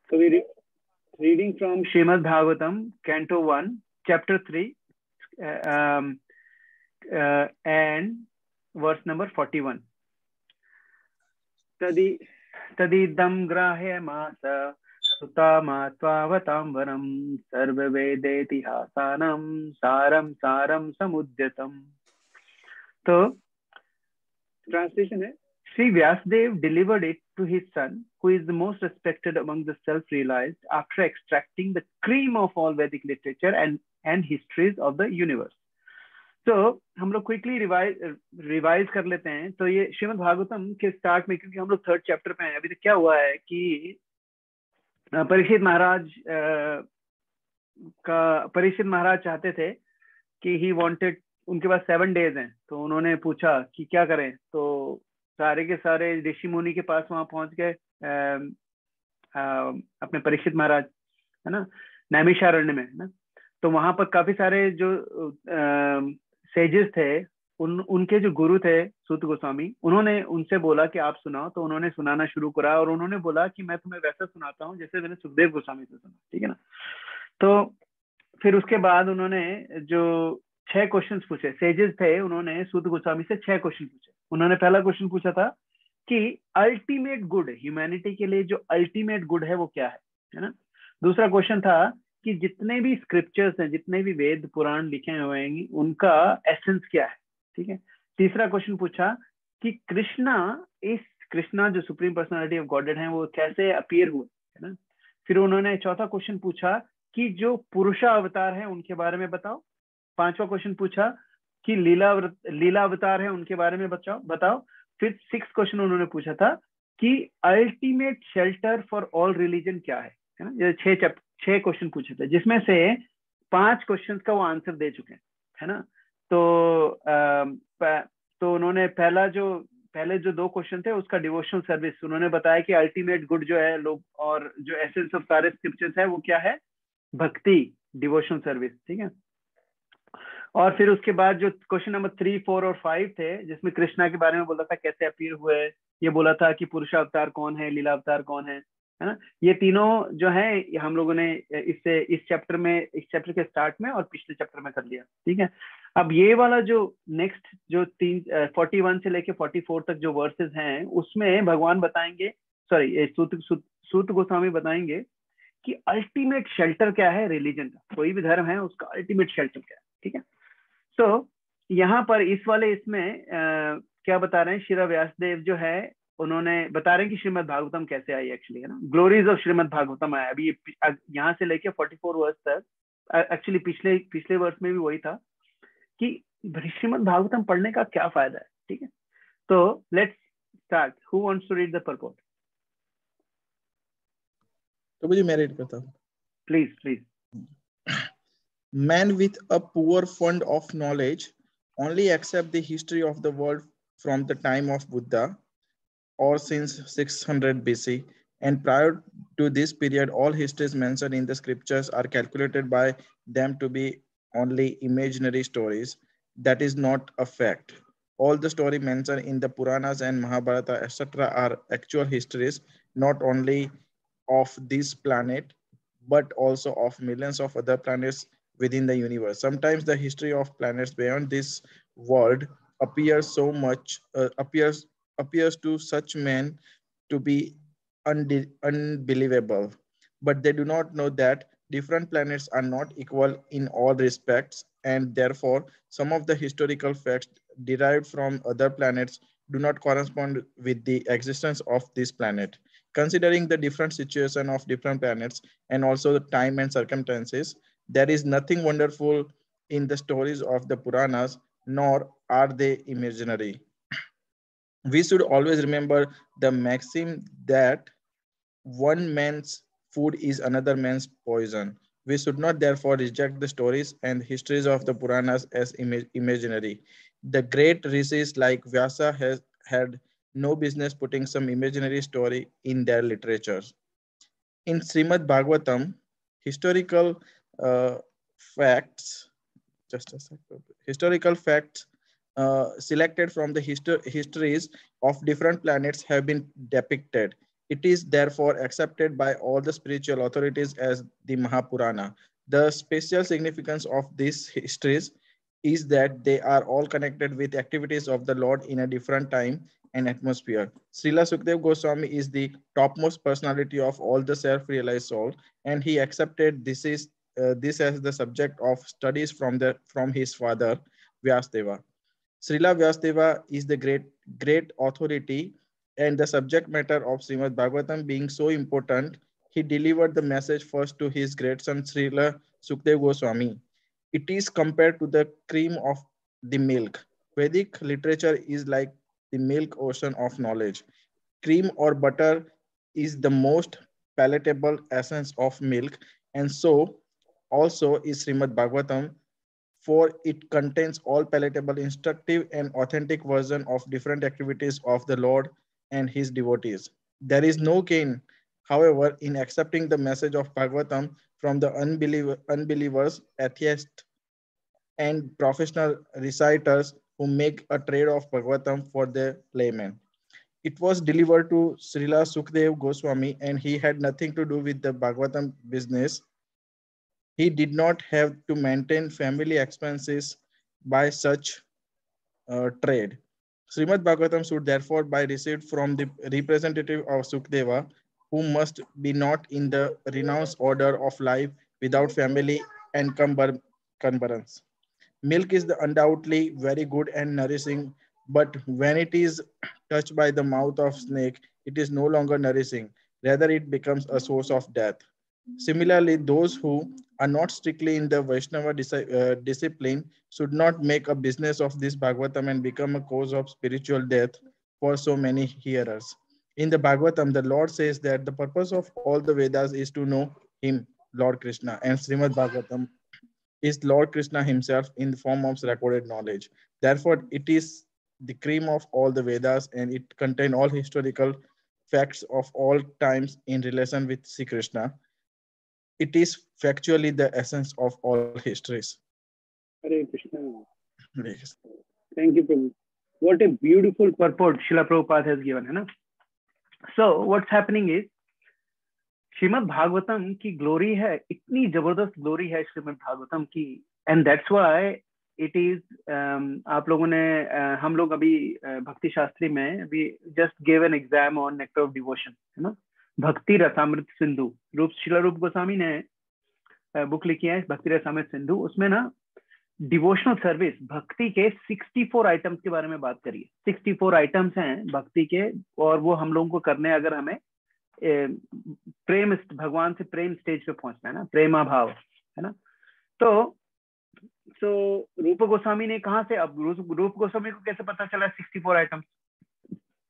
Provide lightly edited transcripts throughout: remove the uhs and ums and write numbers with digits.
So reading from Srimad Bhagavatam, Canto 1, Chapter 3, and verse number 41. Tadidam grahya masa sutamatvatamvaram sarvavedetihasanam saram saram samudyatam. So, translation है, Sri Vyasadeva delivered it to his son, who is the most respected among the self-realized, after extracting the cream of all Vedic literature and histories of the universe. तो हम लोग quickly revise कर लेते हैं. तो ये श्रीमद् भागवतम के स्टार्ट में, क्योंकि हम लोग 3rd चैप्टर पे हैं, अभी तक क्या हुआ है कि परीक्षित महाराज चाहते थे कि ही वांटेड, उनके पास 7 days हैं, तो उन्होंने पूछा कि क्या करें. तो सारे के सारे ऋषि मुनि के पास वहां पहुंच गए, अपने परीक्षित महाराज, है ना, नैमिषारण्य में, है ना. तो वहां पर काफी सारे जो सेजेस थे, उनके जो गुरु थे सूत गोस्वामी, उन्होंने उनसे बोला कि आप सुनाओ. तो उन्होंने सुनाना शुरू करा और उन्होंने बोला कि मैं तुम्हें वैसा सुनाता हूँ जैसे मैंने सुखदेव गोस्वामी से सुना, ठीक है ना. तो फिर उसके बाद उन्होंने जो 6 क्वेश्चंस पूछे, सेजेस थे, उन्होंने सूत गोस्वामी से 6 क्वेश्चन पूछे. उन्होंने पहला क्वेश्चन पूछा था कि अल्टीमेट गुड, ह्यूमैनिटी के लिए जो अल्टीमेट गुड है वो क्या है ना. दूसरा क्वेश्चन था कि जितने भी स्क्रिप्चर्स हैं, जितने भी वेद पुराण लिखे हुए हैं, उनका एसेंस क्या है, ठीक है. तीसरा क्वेश्चन पूछा कि कृष्णा जो सुप्रीम पर्सनालिटी ऑफ गॉडेड है, वो कैसे अपीयर हुए, है ना. फिर उन्होंने चौथा क्वेश्चन पूछा कि जो पुरुषा अवतार है उनके बारे में बताओ. पांचवा क्वेश्चन पूछा कि लीला अवतार है उनके बारे में बताओ. फिर 6th क्वेश्चन उन्होंने पूछा था कि ultimate shelter for all religion क्या है ना. ये 6 क्वेश्चन पूछे थे, जिसमें से 5 क्वेश्चन का वो आंसर दे चुके हैं, है ना. तो उन्होंने पहले जो 2 क्वेश्चन थे उसका डिवोशनल सर्विस, उन्होंने बताया कि अल्टीमेट गुड जो है लोग, और जो एसेंस ऑफ सारे स्क्रिप्चर्स है वो क्या है, भक्ति, डिवोशनल सर्विस, ठीक है. और फिर उसके बाद जो क्वेश्चन नंबर 3, 4 और 5 थे, जिसमें कृष्णा के बारे में बोला था कैसे अपीयर हुए, ये बोला था कि पुरुषावतार कौन है, लीला अवतार कौन है ना. ये तीनों जो है हम लोगों ने इस चैप्टर के स्टार्ट में और पिछले चैप्टर में कर लिया, ठीक है. अब ये वाला जो नेक्स्ट जो 41 से लेके 44 तक जो वर्सेस हैं, उसमें भगवान बताएंगे, सूत गोस्वामी बताएंगे कि अल्टीमेट शेल्टर क्या है रिलीजन का. कोई भी धर्म है उसका अल्टीमेट शेल्टर क्या है, ठीक है. तो यहाँ पर इसमें क्या बता रहे हैं, श्री व्यासदेव जो है उन्होंने बता रहे हैं कि श्रीमद् भागवतम कैसे आई एक्चुअली, है ना. ग्लोरीज ऑफ श्रीमद् भागवतम आया. अभी यहाँ से लेके 44 वर्ष तक, एक्चुअली पिछले वर्ष में भी वही था कि श्रीमद् भागवतम पढ़ने का क्या फायदा है, ठीक है. तो let's start. Who wants to read the purport? तो मुझे मैं रीड करता हूँ. Please. Man with a poor fund of knowledge only accept the history of the world from the time of Buddha or since 600 BC, and prior to this period all histories mentioned in the scriptures are calculated by them to be only imaginary stories. That is not a fact. All the stories mentioned in the Puranas and Mahabharata etc. are actual histories, not only of this planet but also of millions of other planets within the universe. Sometimes the history of planets beyond this world appears to such men to be unbelievable, but they do not know that different planets are not equal in all respects, and therefore some of the historical facts derived from other planets do not correspond with the existence of this planet. Considering the different situation of different planets and also the time and circumstances, there is nothing wonderful in the stories of the Puranas, nor are they imaginary. We should always remember the maxim that one man's food is another man's poison. We should not therefore reject the stories and histories of the Puranas as imaginary. The great rishis like Vyasa had no business putting some imaginary story in their literatures. In Srimad Bhagavatam, historical facts, selected from the histories of different planets have been depicted. It is therefore accepted by all the spiritual authorities as the Mahapurana. The special significance of these histories is that they are all connected with activities of the Lord in a different time and atmosphere. Srila Sukdev Goswami is the topmost personality of all the self-realized soul, and he accepted this as the subject of studies from his father Vyasdeva. Srila Vyasdeva is the great authority, and the subject matter of Srimad Bhagavatam being so important, he delivered the message first to his great son Srila Sukdev Goswami. It is compared to the cream of the milk. Vedic literature is like the milk ocean of knowledge. Cream or butter is the most palatable essence of milk, and so also is Srimad Bhagavatam, for it contains all palatable, instructive, and authentic version of different activities of the Lord and his devotees. There is no gain, however, in accepting the message of Bhagavatam from the unbelievers, atheists, and professional reciters who make a trade of Bhagavatam for the layman. It was delivered to Srila Sukdev Goswami, and he had nothing to do with the Bhagavatam business. He did not have to maintain family expenses by such trade. Srimad Bhagavatam should therefore be received from the representative of Sukdeva, who must be not in the renounced order of life without family encumbrance. Milk is undoubtedly very good and nourishing, but when it is touched by the mouth of snake, it is no longer nourishing. Rather, it becomes a source of death. Similarly, those who are not strictly in the Vaishnava discipline should not make a business of this Bhagavatam and become a cause of spiritual death for so many hearers. In the Bhagavatam, the Lord says that the purpose of all the Vedas is to know Him, Lord Krishna, and Srimad Bhagavatam is Lord Krishna himself in the form of recorded knowledge. Therefore, it is the cream of all the Vedas, and it contains all historical facts of all times in relation with Sri Krishna. It is factually the essence of all histories. Hare Krishna. Yes. Thank you, Prabhu. What a beautiful purport Srila Prabhupada has given, है ना? So what's happening is Shrimad Bhagavatam की glory है, इतनी जबरदस्त glory है श्रीमद् भागवतम की, and that's why it is, आप लोगों ने हम लोग अभी भक्ति शास्त्री में we just give an exam on nectar of devotion, है ना, भक्ति रसामृत सिंधु, श्रील रूप गोस्वामी ने बुक लिखी है भक्ति रसामृत सिंधु, उसमें ना डिवोशनल सर्विस भक्ति के 64 आइटम्स के बारे में बात करिए। 64 आइटम्स हैं भक्ति के, और वो हम लोगों को करने, अगर हमें प्रेम, भगवान से प्रेम स्टेज पे पहुंचना है ना, प्रेमा भाव, है ना। तो रूप गोस्वामी ने कहा से, अब रूप गोस्वामी को कैसे पता चला 64 आइटम्स?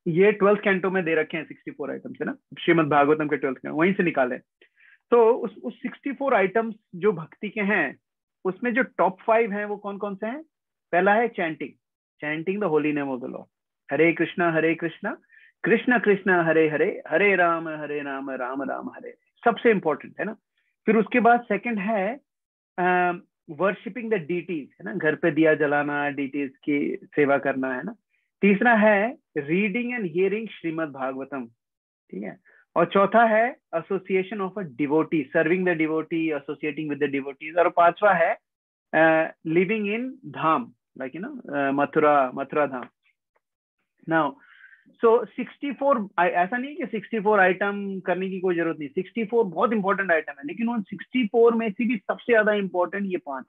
ये 12th कैंटो में दे रखे हैं 64 आइटम्स, है ना, श्रीमद् भागवतम के 12th कैंटो, वहीं से निकाले। तो उस 64 आइटम्स जो भक्ति के हैं, उसमें जो टॉप 5 हैं वो कौन कौन से हैं? पहला है chanting the holy name of the Lord, Hare Krishna Krishna Krishna Hare Hare, Hare Ram Ram Ram Hare, सबसे इंपॉर्टेंट, है ना। फिर उसके बाद सेकंड है वर्शिपिंग द डीटीज, है ना, घर पे दिया जलाना, डीटीज की सेवा करना, है ना। तीसरा है reading and hearing Shrimad Bhagavatam, ठीक है। और चौथा है association of a devotee, serving the devotee, associating with the devotees. और पांचवा है living in Dham, like you know Mathura Dham. Now so 64, ऐसा नहीं कि 64 आइटम करने की कोई जरूरत नहीं, 64 बहुत इंपॉर्टेंट आइटम है, लेकिन उन 64 में से भी सबसे ज्यादा इंपॉर्टेंट ये 5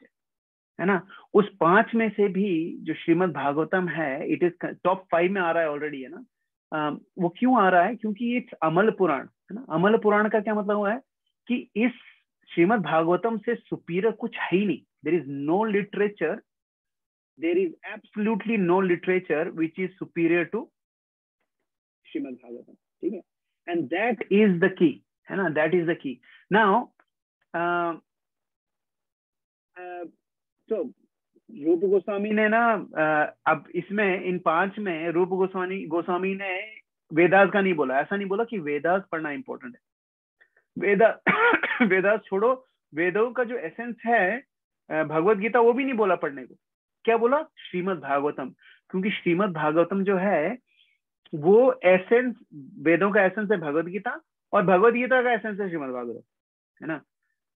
है ना। उस 5 में से भी जो श्रीमद् भागवतम है, इट इज टॉप 5 में आ रहा है ऑलरेडी, है ना। वो क्यों आ रहा है? क्योंकि इट्स अमल पुराण, है ना। अमल पुराण का क्या मतलब है कि इस श्रीमद् भागवतम से सुपीरियर कुछ है ही नहीं। There is no literature, there is absolutely no literature which is superior to Srimad Bhagavatam, ठीक है। And that is the key, है ना, that is the key. Now तो रूप गोस्वामी ने ना अब इसमें इन 5 में रूप गोस्वामी ने वेदास का नहीं बोला, ऐसा नहीं बोला कि वेदास पढ़ना इंपॉर्टेंट है। वेदास छोड़ो, वेदों का जो एसेंस है भगवत गीता, वो भी नहीं बोला पढ़ने को। क्या बोला? श्रीमद् भागवतम, क्योंकि श्रीमद् भागवतम जो है वो एसेंस, वेदों का एसेंस है भगवत गीता, और भगवत गीता का एसेंस है श्रीमद् भागवत, है ना।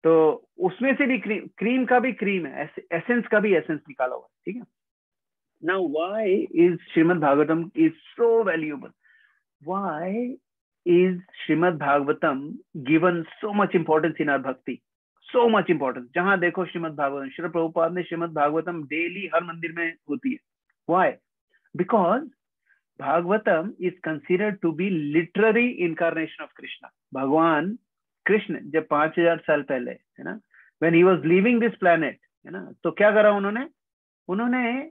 तो उसमें से भी क्रीम का भी क्रीम है, एसेंस का भी एसेंस निकाला हुआ है, ठीक है। Now why is Srimad Bhagavatam is so valuable, why is Srimad Bhagavatam given so much importance in our bhakti, so much importance. जहां देखो श्रीमद् भागवतम, श्री प्रभुपाद ने श्रीमद् भागवतम डेली हर मंदिर में होती है। Why? Because Bhagavatam is considered to be literary incarnation of Krishna. भगवान कृष्ण जब 5000 साल पहले, है ना, when he was leaving this planet, है ना, तो क्या करा उन्होंने? उन्होंने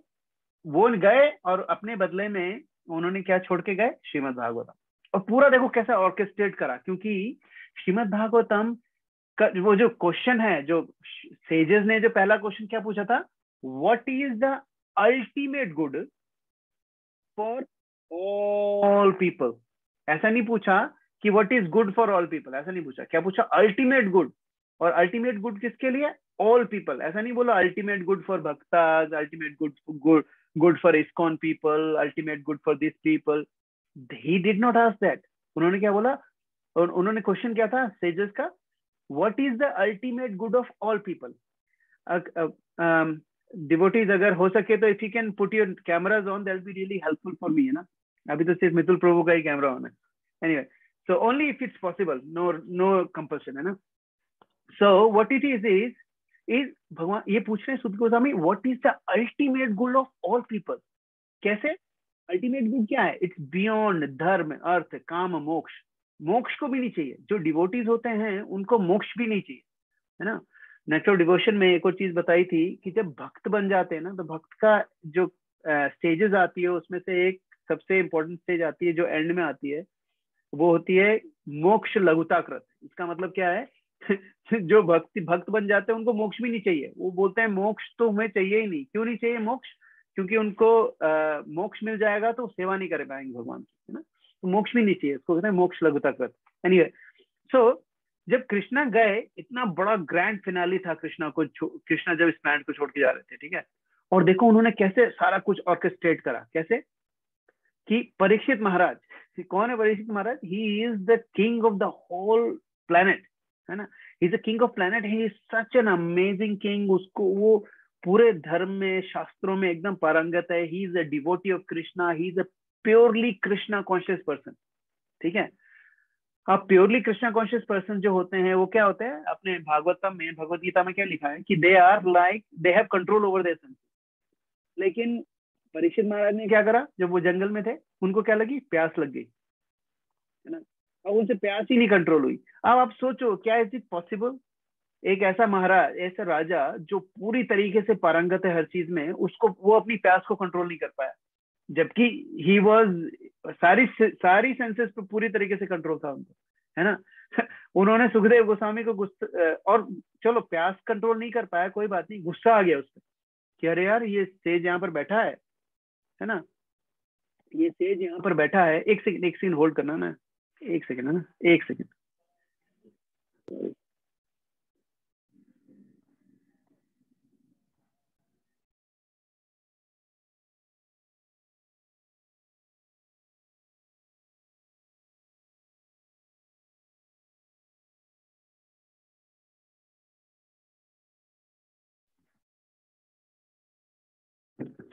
वो गए और अपने बदले में उन्होंने क्या छोड़ के गए? श्रीमद् भागवतम। और पूरा देखो कैसा ऑर्केस्ट्रेट करा, क्योंकि श्रीमद् भागवतम का वो जो क्वेश्चन है, जो सेजेस ने जो पहला क्वेश्चन क्या पूछा था, what is the ultimate good for all people. ऐसा नहीं पूछा कि what is good for all people, ऐसा नहीं पूछा। क्या पूछा? Ultimate good. और अल्टीमेट गुड किसके लिए? All people. ऐसा नहीं बोला ultimate good for bhaktas, ultimate good for ISKCON people, ultimate good for this people. He did not ask that. उन्होंने क्या बोला? उन्होंने क्वेश्चन क्या था सेजेस का? What is the ultimate good of all people. Devotees अगर हो सके तो if you can put your cameras on, that will be really helpful for me, है ना। अभी तो सिर्फ मितुल प्रभु का ही कैमरा ऑन है। Anyway, so only if it's possible, no compulsion, है ना। सो व्हाट इट इज भगवान ये पूछ रहे हैं सुत Goswami, what is the ultimate good of all people. कैसे? अल्टीमेट गुड क्या है? इट्स बियॉन्ड धर्म, अर्थ, काम, मोक्ष। मोक्ष को भी नहीं चाहिए। जो डिवोटीज होते हैं उनको मोक्ष भी नहीं चाहिए, है ना। नेचुरल डिवोशन में एक और चीज बताई थी कि जब भक्त बन जाते हैं ना, तो भक्त का जो स्टेजेस आती है उसमें से एक सबसे इंपॉर्टेंट स्टेज आती है जो एंड में आती है, वो होती है मोक्ष लघुताकृत। इसका मतलब क्या है? जो भक्त बन जाते हैं उनको मोक्ष भी नहीं चाहिए। वो बोलते हैं मोक्ष तो हमें चाहिए ही नहीं। क्यों नहीं चाहिए मोक्ष? क्योंकि उनको मोक्ष मिल जाएगा तो सेवा नहीं कर पाएंगे भगवान की, है ना। तो मोक्ष भी नहीं चाहिए, इसको कहते हैं मोक्ष लघुताकृत। एनीवे, सो जब कृष्णा गए, इतना बड़ा ग्रैंड फिनाली था कृष्णा जब इस प्लैनेट को छोड़ के जा रहे थे, ठीक है। और देखो उन्होंने कैसे सारा कुछ ऑर्केस्ट्रेट करा। कैसे? कि परीक्षित महाराज, कौन है Parikshit Maharaj? He is the king of the whole planet, है ना। He is the king of planet, he is such an amazing king. उसको वो पूरे धर्म में, शास्त्रों में एकदम पारंगत है। He is a devotee of Krishna, he is a purely Krishna conscious person, ठीक है। अब प्योरली कृष्णा कॉन्शियस पर्सन जो होते हैं वो क्या होते हैं? अपने भागवतम में, भगवत गीता में क्या लिखा है कि they are like they have control over their senses. लेकिन परीक्षित महाराज ने क्या करा? जब वो जंगल में थे, उनको क्या लगी? प्यास लग गई, है ना। अब उनसे प्यास ही नहीं कंट्रोल हुई। अब आप सोचो, क्या इज इट पॉसिबल? एक ऐसा महाराज, ऐसा राजा जो पूरी तरीके से पारंगत है हर चीज में, उसको वो अपनी प्यास को कंट्रोल नहीं कर पाया, जबकि ही वॉज सारी सेंसेस पे पूरी तरीके से कंट्रोल था उनको, है ना। उन्होंने सुखदेव गोस्वामी को गुस्सा, और चलो प्यास कंट्रोल नहीं कर पाया, कोई बात नहीं, गुस्सा आ गया उस पर कि अरे यार ये सेज यहाँ पर बैठा है ना, ये सेज यहाँ पर बैठा है। एक सेकंड होल्ड करना ना, एक सेकंड, है ना, एक सेकंड।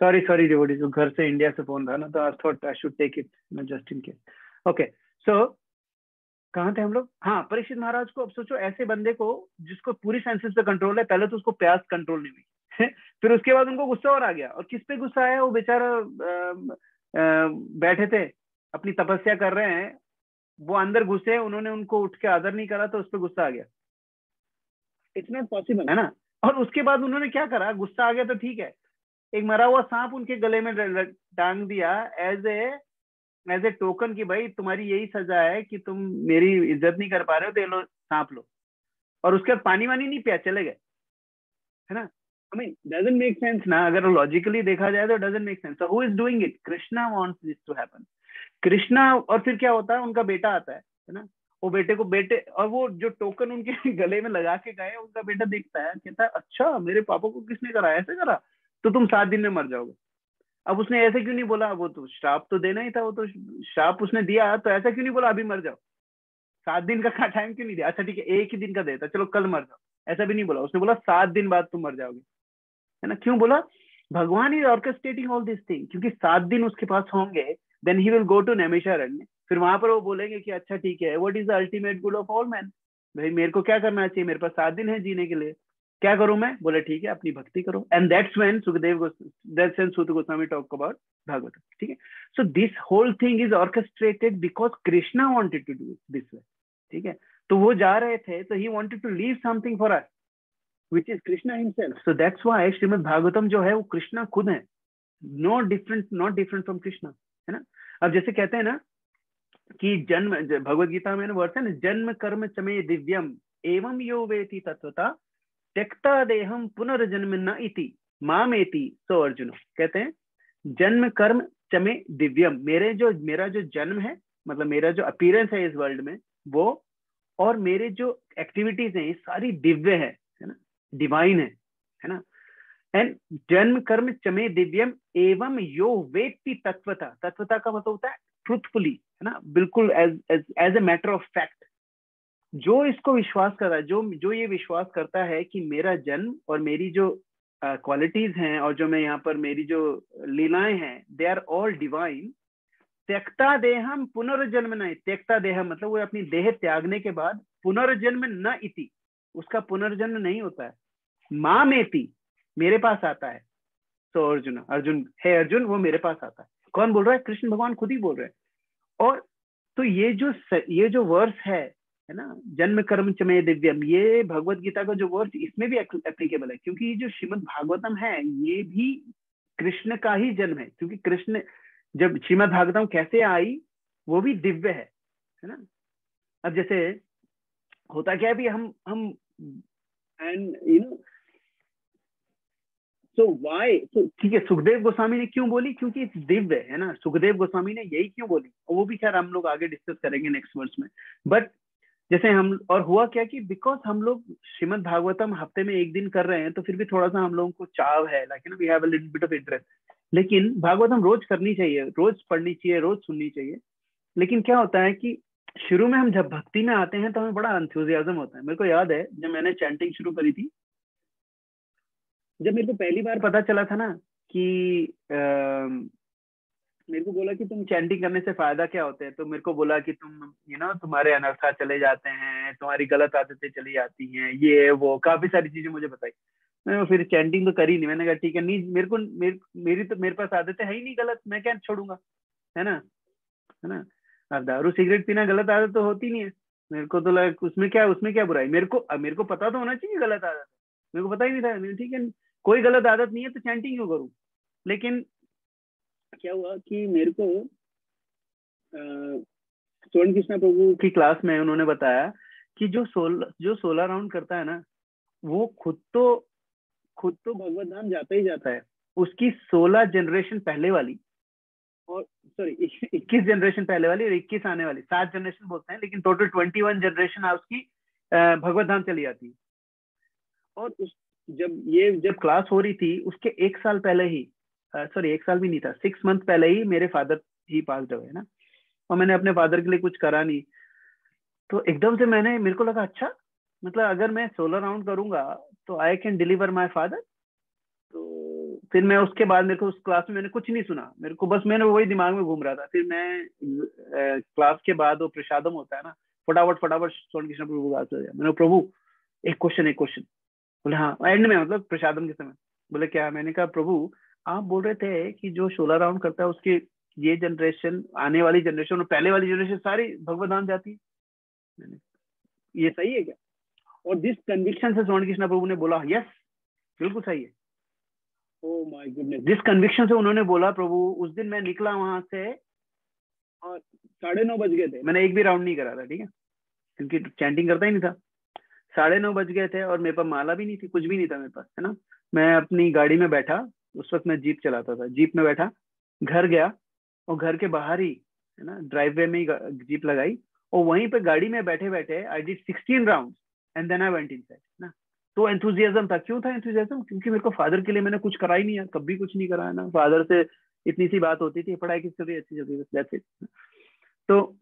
सॉरी डिवोटी, जो घर से इंडिया से फोन था ना, तो I thought I should take it just in case. Okay, so कहाँ थे हम लोग? हाँ, परीक्षित महाराज को। अब सोचो ऐसे बंदे को जिसको पूरी सेंसेस पे कंट्रोल है, पहले तो उसको प्यास कंट्रोल नहीं हुई, फिर उसके बाद उनको गुस्सा और आ गया। और किस पे गुस्सा आया? वो बेचारा बैठे थे, अपनी तपस्या कर रहे हैं, वो अंदर घुसे, उन्होंने उनको उठ के आदर नहीं करा, तो उस पर गुस्सा आ गया। इट्स नॉट पॉसिबल, है ना। और उसके बाद उन्होंने क्या करा? गुस्सा आ गया तो ठीक है, एक मरा हुआ सांप उनके गले में टांग दिया एज ए टोकन कि भाई तुम्हारी यही सजा है कि तुम मेरी इज्जत नहीं कर पा रहे हो, तो ये लो सांप लो। और उसके बाद पानी वानी नहीं पिया, चले गए, है ना। I mean doesn't make sense ना, अगर लॉजिकली देखा जाए तो doesn't make sense. Who is doing it? Krishna wants this to happen. Krishna, और फिर क्या होता है? उनका बेटा आता है ना। वो बेटे को और वो जो टोकन उनके गले में लगा के गए, उनका बेटा देखता है, कहता है अच्छा मेरे पापा को किसने करा, ऐसे करा, तो तुम 7 दिन में मर जाओगे। अब उसने ऐसे क्यों नहीं बोला, वो तो श्राप तो देना ही था, वो तो श्राप उसने दिया, तो ऐसा क्यों नहीं बोला अभी मर जाओ, 7 दिन का टाइम क्यों नहीं दिया, अच्छा ठीक है 1 ही दिन का देता, चलो कल मर जाओ, ऐसा भी नहीं बोला, उसने बोला 7 दिन बाद तुम मर जाओगे, है ना। क्यों बोला? Bhagwan is orchestrating all this thing, क्योंकि 7 दिन उसके पास होंगे, then he will go to Naimisharanya, फिर वहां पर वो बोलेंगे कि अच्छा ठीक है, what is the ultimate good of all man, भाई मेरे को क्या करना चाहिए, मेरे पास 7 दिन है जीने के लिए, क्या करूं मैं? बोले ठीक है अपनी भक्ति करो, एंड दैट्स व्हेन सुत गोस्वामी टॉक अबाउट भागवत, ठीक है। So this whole thing is orchestrated because Krishna wanted to do this way, ठीक है। तो वो जा रहे थे, तो he wanted to leave something for us which is Krishna himself. So that's why Srimad Bhagavatam जो है वो कृष्णा खुद है, not different from कृष्णा, है ना। अब जैसे कहते हैं ना कि जन्म, भगवत गीता में वर्ष है ना, जन्म कर्म चमे दिव्यम एवं यो वेति तत्वता त्यक्ता देहम पुनर्जन्म न इति मामेति सो अर्जुन, कहते हैं जन्म कर्म चमे दिव्यम, मेरा जो जन्म है, मतलब मेरा जो अपीयरेंस है इस वर्ल्ड में वो, और मेरे जो एक्टिविटीज हैं ये सारी दिव्य है ना, डिवाइन है ना। एंड जन्म कर्म चमे दिव्यम एवं यो वेत्ति तत्वता, तत्वता का मतलब होता है ट्रूथफुली, है ना, बिल्कुल as a matter of fact, जो इसको विश्वास कर रहा है, जो ये विश्वास करता है कि मेरा जन्म और मेरी जो क्वालिटीज हैं और जो मैं यहाँ पर मेरी जो लीलाएं हैं, दे आर ऑल डिवाइन, त्यक्ता देहम पुनर्जन्म न, त्यक्ता देहम मतलब वो अपनी देह त्यागने के बाद पुनर्जन्म न इति, उसका पुनर्जन्म नहीं होता है, मामेति मेरे पास आता है, तो अर्जुन हे अर्जुन वो मेरे पास आता है। कौन बोल रहा है? कृष्ण भगवान खुद ही बोल रहे हैं। और तो ये जो वर्स है ना, जन्म कर्म चमे दिव्यम, ये भगवत गीता का जो वर्स इसमें भी एप्लीकेबल है, क्योंकि ये जो श्रीमद् भागवतम है ये भी कृष्ण का ही जन्म है, क्योंकि कृष्ण जब श्रीमद् भागवतम कैसे आई वो भी दिव्य है ना। अब जैसे होता क्या है भी हम and you know, so why, तो ठीक है सुखदेव गोस्वामी ने क्यों बोली, क्योंकि दिव्य है ना, सुखदेव गोस्वामी ने यही क्यों बोली, और वो भी खैर हम लोग आगे डिस्कस करेंगे नेक्स्ट वर्स में। बट जैसे हम, और हुआ क्या कि बिकॉज हम लोग श्रीमद् भागवतम हफ्ते में 1 दिन कर रहे हैं, तो फिर भी थोड़ा सा हम लोगों को चाव है, like we have a little bit of interest, लेकिन भागवतम रोज करनी चाहिए, रोज पढ़नी चाहिए, रोज सुननी चाहिए। लेकिन क्या होता है कि शुरू में हम जब भक्ति में आते हैं तो हमें बड़ा एंथुसियाज्म होता है। मेरे को याद है जब मैंने चैंटिंग शुरू करी थी, जब मेरे को पहली बार पता चला था ना कि मेरे को बोला कि तुम चैंटिंग करने से फायदा क्या होता है, तो मेरे को बोला कि तुम तुम्हारे अनर्था चले जाते हैं, तुम्हारी गलत आदतें चली जाती हैं, ये वो काफी सारी चीजें मुझे बताई। मैं फिर चैंटिंग तो करी नहीं, मैंने कहा ठीक है, नहीं मेरे पास आदतें है ही नहीं गलत, मैं क्या छोड़ूंगा, है ना। अब दारू सिगरेट पीना गलत आदत तो होती नहीं है, मेरे को तो लगा उसमें क्या बुराई, मेरे को पता तो होना चाहिए गलत आदत, मेरे को पता ही नहीं था, ठीक है कोई गलत आदत नहीं है तो चैंटिंग क्यों करूं। लेकिन क्या हुआ कि मेरे को स्वर्ण कृष्णा प्रभु की क्लास में उन्होंने बताया कि जो 16 राउंड करता है ना, वो खुद तो भगवत धाम जाता ही जाता है, उसकी 16 जनरेशन पहले वाली, और सॉरी 21 जनरेशन पहले वाली और 21 आने वाली, 7 जनरेशन बोलते हैं, लेकिन टोटल 21 जनरेशन उसकी भगवत धाम चली जाती है। और जब क्लास हो रही थी उसके 1 साल पहले ही, सॉरी 1 साल भी नहीं था, 6 मंथ पहले ही मेरे फादर ही पास हुए ना, और मैंने अपने फादर के लिए कुछ करा नहीं, तो एकदम से मेरे को लगा अच्छा, मतलब अगर मैं 16 राउंड करूंगा तो I can deliver my father. तो फिर मैं उसके बाद, मेरे को उस क्लास में मैंने कुछ नहीं सुना, मेरे को बस मैंने वही दिमाग में घूम रहा था। फिर मैं क्लास के बाद वो प्रसादम होता है ना, फटाफट स्वर्ण कृष्ण प्रभु का गया, मैंने प्रभु एक क्वेश्चन, बोले हाँ, एंड में मतलब प्रसादम के समय, बोले क्या, मैंने कहा प्रभु आप बोल रहे थे कि जो 16 राउंड करता है उसकी ये जनरेशन, आने वाली जनरेशन और पहले वाली जनरेशन सारी भगवत धाम जाती है, ये सही है क्या? और जिस कन्विक्शन से स्वर्ण कृष्ण प्रभु ने बोला यस बिल्कुल सही है, ओ माय गुडनेस, जिस कन्विक्शन से उन्होंने बोला प्रभु, उस दिन मैं निकला वहां से और 9:30 बज गए थे, मैंने एक भी राउंड नहीं करा था, ठीक है, क्योंकि चैंटिंग करता ही नहीं था। 9:30 बज गए थे और मेरे पास माला भी नहीं थी, कुछ भी नहीं था मेरे पास, है ना। मैं अपनी गाड़ी में बैठा, उस वक्त मैं जीप चलाता था, जीप में बैठा, घर गया और घर के बाहर ही, है ना, ड्राइववे में ही जीप लगाई, और वहीं पे गाड़ी में बैठे बैठे I did 16 rounds and then I went inside ना। तो एंथुसियाज्म था, क्यों था एंथुसियाज्म, क्योंकि मेरे को फादर के लिए मैंने कुछ करा ही नहीं है, कभी कुछ नहीं करा है ना, फादर से इतनी सी बात होती थी, पढ़ाई किससे भी अच्छी चलती थी, दैट्स इट। तो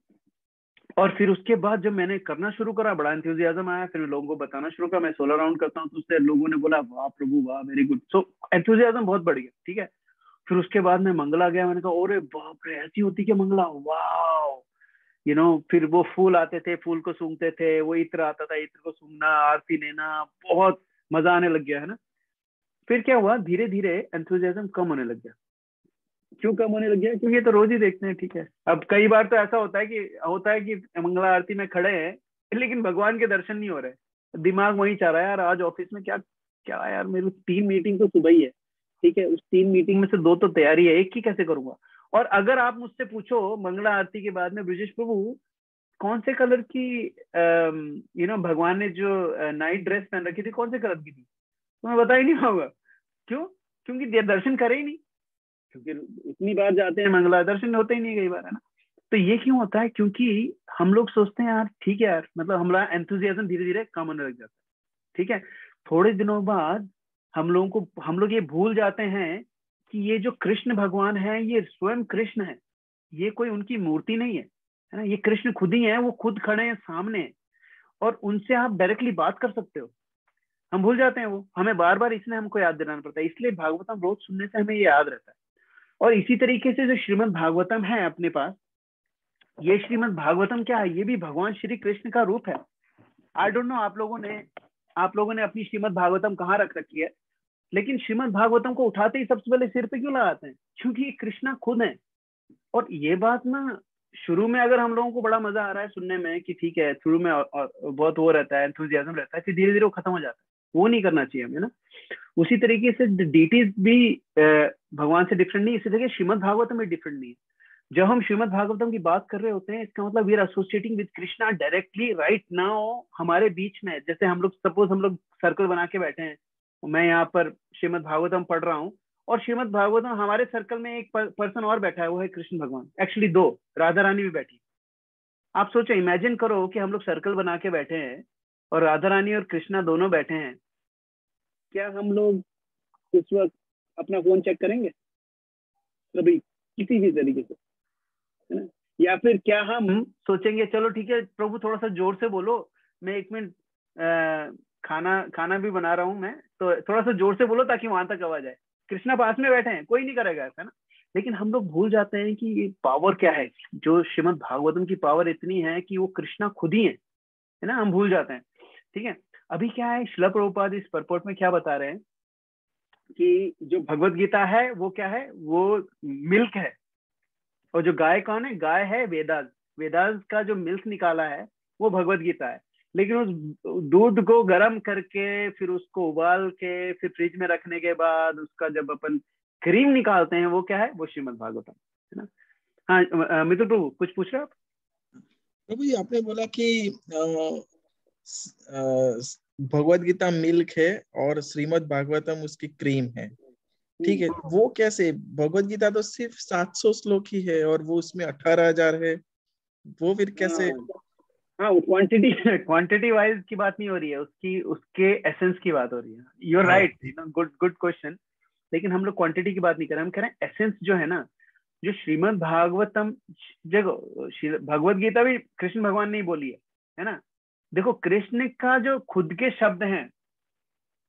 और फिर उसके बाद जब मैंने करना शुरू करा, बड़ा एंथुजियाज्म आया, फिर लोगों को बताना शुरू करा मैं 16 राउंड करता हूँ, तो उससे लोगों ने बोला वाह प्रभु वाह, वेरी गुड। सो एंथुजियाज्म बहुत बढ़ गया, ठीक है। फिर उसके बाद मैं मंगला गया, मैंने कहा अरे बाप रे ऐसी होती क्या मंगला, वाह, फिर वो फूल आते थे, फूल को सूंघते थे, वो इत्र आता था, इत्र को सूंघना, आरती लेना, बहुत मजा आने लग गया, है ना। फिर क्या हुआ, धीरे धीरे एंथुजियाज्म कम होने लग गया। क्यों कम होने लग गया, क्योंकि ये तो रोज ही देखते हैं, ठीक है। अब कई बार तो ऐसा होता है कि मंगला आरती में खड़े हैं, लेकिन भगवान के दर्शन नहीं हो रहे, दिमाग वहीं चाह रहा है यार आज ऑफिस में क्या क्या यार, मेरी 3 मीटिंग तो सुबह ही है, ठीक है, उस 3 मीटिंग में से 2 तो तैयारी है, एक की कैसे करूंगा। और अगर आप मुझसे पूछो मंगला आरती के बाद में, ब्रजेश प्रभु कौन से कलर की भगवान ने जो नाइट ड्रेस पहन रखी थी कौन से कलर की थी, तुम्हें बता ही नहीं होगा। क्यों, क्योंकि दर्शन करे ही नहीं, क्योंकि इतनी बार जाते हैं मंगला, दर्शन होते ही नहीं कई बार, है ना। तो ये क्यों होता है, क्योंकि हम लोग सोचते हैं यार ठीक है यार, मतलब हमारा एंथुजियाज्म धीरे धीरे कम होने लग जाता है, ठीक है। थोड़े दिनों बाद हम लोग ये भूल जाते हैं कि ये जो कृष्ण भगवान है ये स्वयं कृष्ण है, ये कोई उनकी मूर्ति नहीं है ना, ये कृष्ण खुद ही है, वो खुद खड़े हैं सामने और उनसे आप डायरेक्टली बात कर सकते हो। हम भूल जाते हैं, वो हमें बार बार इसलिए हमको याद दिलाना पड़ता है, इसलिए भागवतम रोज सुनने से हमें ये याद रहता है। और इसी तरीके से जो श्रीमद् भागवतम है अपने पास, ये श्रीमद् भागवतम क्या है, ये भी भगवान श्री कृष्ण का रूप है। आई डोंट नो आप लोगों ने अपनी श्रीमद् भागवतम कहाँ रख रखी है, लेकिन श्रीमद् भागवतम को उठाते ही सबसे पहले सिर पे क्यों लगाते हैं, क्योंकि ये कृष्णा खुद है। और ये बात ना शुरू में अगर हम लोगों को बड़ा मजा आ रहा है सुनने में कि ठीक है, शुरू में और बहुत वो रहता है, एंथुजियाज्म रहता है, फिर धीरे धीरे वो खत्म हो जाता है, वो नहीं करना चाहिए हमें ना। उसी तरीके से डीटीज भी भगवान से डिफरेंट नहीं, इसी तरीके श्रीमद् भागवतम भी डिफरेंट नहीं है। जब हम श्रीमद् भागवतम की बात कर रहे होते हैं, इसका मतलब we are associating with Krishna directly right now हमारे बीच में। जैसे हम लोग सपोज हम लोग सर्कल बना के बैठे हैं, मैं यहाँ पर श्रीमद् भागवतम पढ़ रहा हूँ और श्रीमद् भागवतम हमारे सर्कल में एक पर्सन और बैठा है, वो है कृष्ण भगवान, एक्चुअली 2, राधा रानी भी बैठी। आप सोचो, इमेजिन करो कि हम लोग सर्कल बना के बैठे हैं और राधा रानी और कृष्णा दोनों बैठे हैं, क्या हम लोग उस वक्त अपना फोन चेक करेंगे कभी, किसी भी तरीके से, है ना। या फिर क्या हम सोचेंगे चलो ठीक है प्रभु थोड़ा सा जोर से बोलो, मैं 1 मिनट खाना भी बना रहा हूँ मैं, तो थोड़ा सा जोर से बोलो ताकि वहां तक आवाज आए। कृष्णा पास में बैठे हैं, कोई नहीं करेगा ऐसा ना। लेकिन हम लोग भूल जाते हैं कि ये पावर क्या है, जो श्रीमद् भागवतम की पावर इतनी है कि वो कृष्णा खुद ही है ना, हम भूल जाते हैं, ठीक है। अभी क्या है, श्रील प्रभुपाद इस परपोर्ट में क्या बता रहे हैं कि जो भगवत गीता है वो क्या है, वो मिल्क है, और जो गाय कौन है, गाय है वेदास। वेदास का जो मिल्क निकाला है वो भगवत गीता है। लेकिन उस दूध को गर्म करके फिर उसको उबाल के फिर फ्रिज में रखने के बाद उसका जब अपन क्रीम निकालते हैं, वो क्या है, वो श्रीमद् भागवतम है ना। हाँ मित्र प्रभु कुछ पूछ रहे हो आप? प्रभु जी आपने बोला कि भगवत गीता मिल्क है और श्रीमद् भागवतम उसकी क्रीम है, ठीक है। वो कैसे, भगवत गीता तो सिर्फ 700 श्लोक ही है और वो उसमें 18,000 है, वो फिर कैसे? हाँ वो क्वांटिटी वाइज की बात नहीं हो रही है, उसके एसेंस की बात हो रही है। You are right, good question. लेकिन हम लोग क्वांटिटी की बात नहीं कर रहे, हम कह रहे हैं एसेंस जो है ना, जो श्रीमद् भागवतम, देखो भगवत गीता भी कृष्ण भगवान ने ही बोली है ना। देखो कृष्ण का जो खुद के शब्द हैं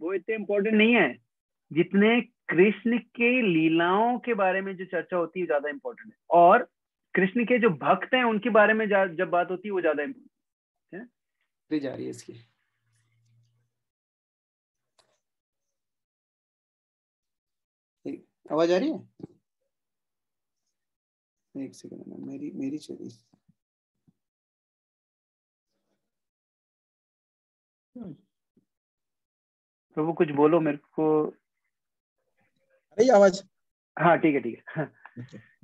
वो इतने इंपॉर्टेंट नहीं है जितने कृष्ण के लीलाओं के बारे में जो चर्चा होती है ज्यादा इंपॉर्टेंट है, और कृष्ण के जो भक्त हैं उनके बारे में जब बात होती है वो ज्यादा इंपॉर्टेंट है। जा रही है इसकी आवाज आ रही है? एक सेकंड, मेरी चली। प्रभु कुछ बोलो मेरे को। अरे आवाज, हाँ ठीक है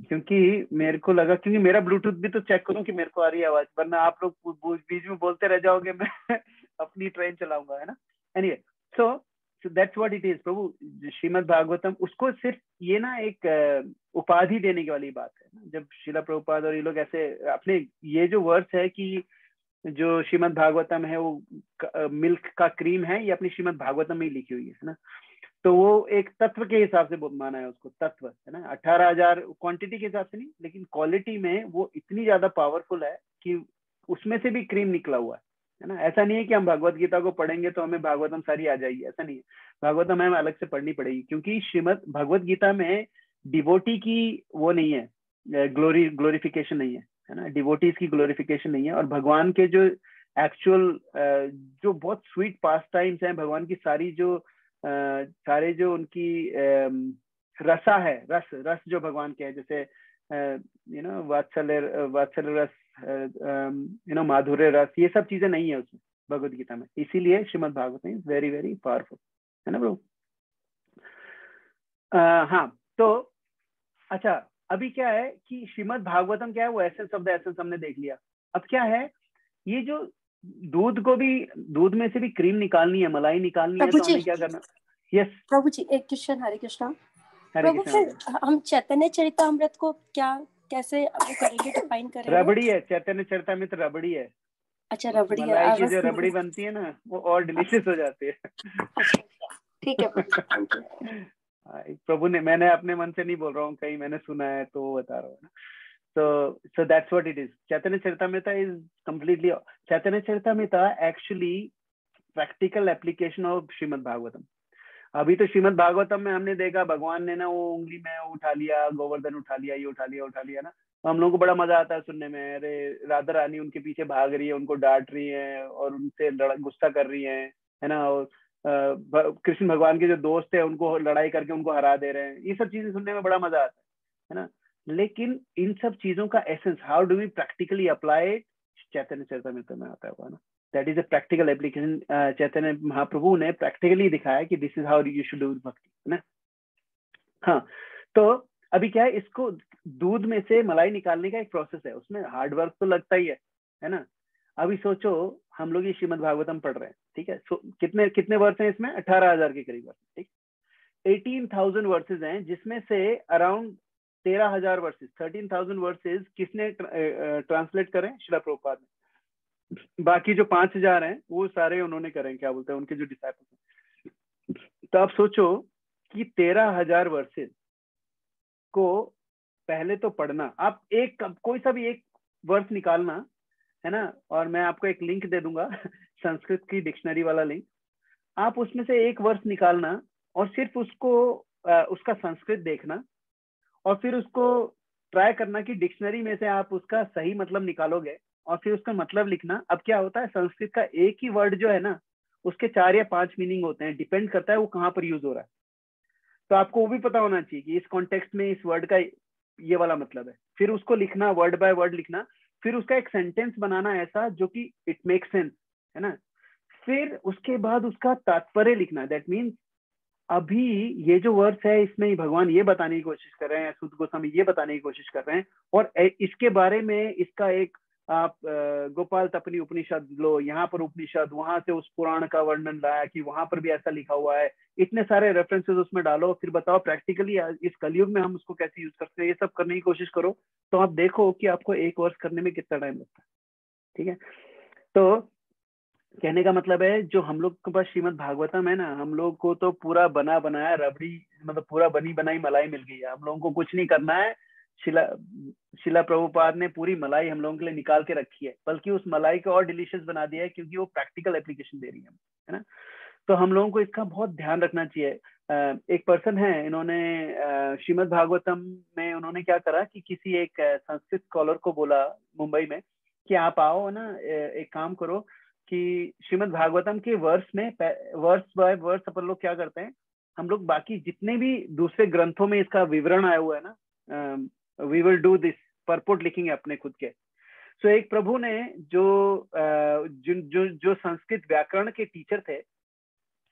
क्योंकि मेरे को लगा, क्योंकि मेरा ब्लूटूथ भी तो चेक करूं कि मेरे को आ रही है आवाज, वरना आप लोग बीच में बोलते रह जाओगे, मैं अपनी ट्रेन चलाऊंगा, है ना। Anyway, so that's what it is प्रभु। श्रीमद् भागवतम उसको सिर्फ ये ना एक उपाधि देने की वाली बात है ना। जब श्रील प्रभुपाद और ये लोग ऐसे अपने ये जो वर्ड्स है कि जो श्रीमद् भागवतम है वो मिल्क का क्रीम है, ये अपनी श्रीमद् भागवतम में ही लिखी हुई है ना। तो वो एक तत्व के हिसाब से माना है उसको, तत्व है ना। 18,000 क्वांटिटी के हिसाब से नहीं, लेकिन क्वालिटी में वो इतनी ज्यादा पावरफुल है कि उसमें से भी क्रीम निकला हुआ है ना। ऐसा नहीं है कि हम भगवत गीता को पढ़ेंगे तो हमें भागवतम सारी आ जाएगी, ऐसा नहीं है। भागवतम हमें अलग से पढ़नी पड़ेगी, क्योंकि श्रीमद भगवत गीता में डिवोटी की वो नहीं है, ग्लोरिफिकेशन नहीं है ना, डिवोटीज की ग्लोरिफिकेशन नहीं है। और भगवान के जो एक्चुअल जो बहुत स्वीट पास टाइम्स हैं, भगवान की सारी जो सारे जो उनकी रसा है, रस रस जो भगवान के है, जैसे वात्सल्य रस, माधुर्य रस, ये सब चीजें नहीं है उसमें भगवत गीता में। इसीलिए Srimad Bhagavat is very very powerful, है ना ब्रो। हाँ, तो अच्छा, अभी क्या है कि श्रीमद् भागवतम क्या है, वो एसेंस ऑफ द एसेंस हमने देख लिया। अब क्या है, ये जो दूध को भी, दूध में से भी क्रीम निकालनी है, मलाई निकालनी है, तो हमें क्या करना। यस प्रभु जी, एक क्वेश्चन। हरे कृष्णा प्रभु, फिर हम चैतन्य चरितामृत को कैसे करेंगे, डिफाइन करेंगे? रबड़ी है, चैतन्य चरितामृत रबड़ी है। अच्छा, रबड़ी है। मलाई की जो रबड़ी बनती है ना, वो और डिलीशियस हो जाती है। ठीक है प्रभु ने, मैंने अपने मन से नहीं बोल रहा हूँ, कहीं मैंने सुना है तो वो बता रहा हूँ ना। So that's what it is. Chaitanya Charitamrita is completely, Chaitanya Charitamrita actually practical application of Srimad Bhagavatam. अभी तो श्रीमद् भागवतम में हमने देखा भगवान ने ना वो उंगली में उठा लिया, गोवर्धन उठा लिया, ये उठा लिया ना, तो हम लोगों को बड़ा मजा आता है सुनने में। अरे राधा रानी उनके पीछे भाग रही है, उनको डांट रही है और उनसे गुस्सा कर रही है ना। और कृष्ण भगवान के जो दोस्त है उनको लड़ाई करके उनको हरा दे रहे हैं। ये सब चीजें सुनने में बड़ा मजा आता है ना। लेकिन इन सब चीजों का essence, how do we practically apply, Chaitanya Charitamrita में आता है ना। That is a practical application. Chaitanya Mahaprabhu ने प्रैक्टिकली दिखाया कि this is how you should do bhakti, है ना। हाँ, तो अभी क्या है, इसको दूध में से मलाई निकालने का एक प्रोसेस है, उसमें हार्ड वर्क तो लगता ही है ना। अभी सोचो हम लोग ये श्रीमद् भागवतम पढ़ रहे हैं, ठीक है। कितने वर्ष हैं इसमें? 18,000 के करीब वर्ष, ठीक। 18,000 वर्सेज हैं, जिसमें से अराउंड 13,000 वर्सेज, 13,000 वर्सेज किसने ट्रांसलेट करें? श्रील प्रभुपाद ने। बाकी जो 5,000 हैं वो सारे उन्होंने करें, क्या बोलते हैं, उनके जो डिसाइपल्स हैं। तो आप सोचो कि 13,000 वर्सेज को पहले तो पढ़ना, आप कोई सा भी एक वर्स निकालना, है ना। और मैं आपको एक लिंक दे दूंगा संस्कृत की डिक्शनरी वाला लिंक। आप उसमें से एक वर्स निकालना और सिर्फ उसको उसका संस्कृत देखना, और फिर उसको ट्राई करना कि डिक्शनरी में से आप उसका सही मतलब निकालोगे, और फिर उसका मतलब लिखना। अब क्या होता है, संस्कृत का एक ही वर्ड जो है ना, उसके 4 या 5 मीनिंग होते हैं, डिपेंड करता है वो कहाँ पर यूज हो रहा है। तो आपको वो भी पता होना चाहिए कि इस कॉन्टेक्स्ट में इस वर्ड का ये वाला मतलब है। फिर उसको लिखना, वर्ड बाय वर्ड लिखना, फिर उसका एक सेंटेंस बनाना ऐसा जो कि इट मेक सेंस, है ना। फिर उसके बाद उसका तात्पर्य लिखना। दैट मीन्स अभी ये जो वर्स है, इसमें भगवान ये बताने की कोशिश कर रहे हैं, सूत गोस्वामी ये बताने की कोशिश कर रहे हैं, और इसके बारे में इसका एक आप गोपाल तपनी उपनिषद लो, यहाँ पर उपनिषद, वहां से उस पुराण का वर्णन लाया कि वहां पर भी ऐसा लिखा हुआ है, इतने सारे रेफरेंसेस उसमें डालो, फिर बताओ प्रैक्टिकली इस कलयुग में हम उसको कैसे यूज करते हैं। ये सब करने की कोशिश करो, तो आप देखो कि आपको एक वर्ष करने में कितना टाइम लगता है, ठीक है। तो कहने का मतलब है, जो हम लोग के पास श्रीमद् भागवतम है ना, हम लोग को तो पूरा बना बनाया रबड़ी, मतलब पूरा बनी बनाई मलाई मिल गई है। हम लोगों को कुछ नहीं करना है। शिला प्रभुपाद ने पूरी मलाई हम लोगों के लिए निकाल के रखी है, बल्कि उस मलाई को और डिलीशियस बना दिया है, क्योंकि वो प्रैक्टिकल एप्लीकेशन दे रही है ना। तो हम लोगों को इसका बहुत ध्यान रखना चाहिए। एक पर्सन है, इन्होंने श्रीमद् भागवतम में उन्होंने क्या करा कि किसी एक संस्कृत स्कॉलर को बोला मुंबई में कि आप आओ ना, एक काम करो कि श्रीमद् भागवतम के वर्स में, वर्स बाय वर्स अपन लोग क्या करते हैं, हम लोग बाकी जितने भी दूसरे ग्रंथों में इसका विवरण आया हुआ है ना, we will do this, purport लिखेंगे अपने खुद के। सो एक प्रभु ने जो संस्कृत व्याकरण के टीचर थे,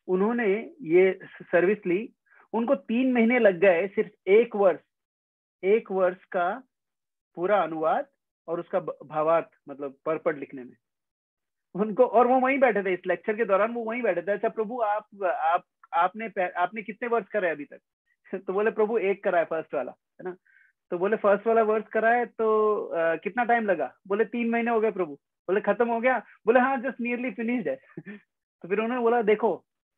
उन्होंने ये सर्विस ली। उनको 3 महीने लग गए सिर्फ एक वर्ष का पूरा अनुवाद और उसका भावार्थ, मतलब परपट लिखने में उनको। और वो वहीं बैठे थे, इस लेक्चर के दौरान वो वहीं बैठे थे। अच्छा प्रभु, आपने कितने वर्ष कराए अभी तक? तो बोले प्रभु 1 कराए, फर्स्ट वाला, है ना। तो बोले फर्स्ट वाला वर्ष कराए तो कितना टाइम लगा? बोले 3 महीने हो गए प्रभु। बोले खत्म हो गया? बोले हाँ, जस्ट नियरली फिनिश्ड है। तो फिर उन्होंने बोला देखो,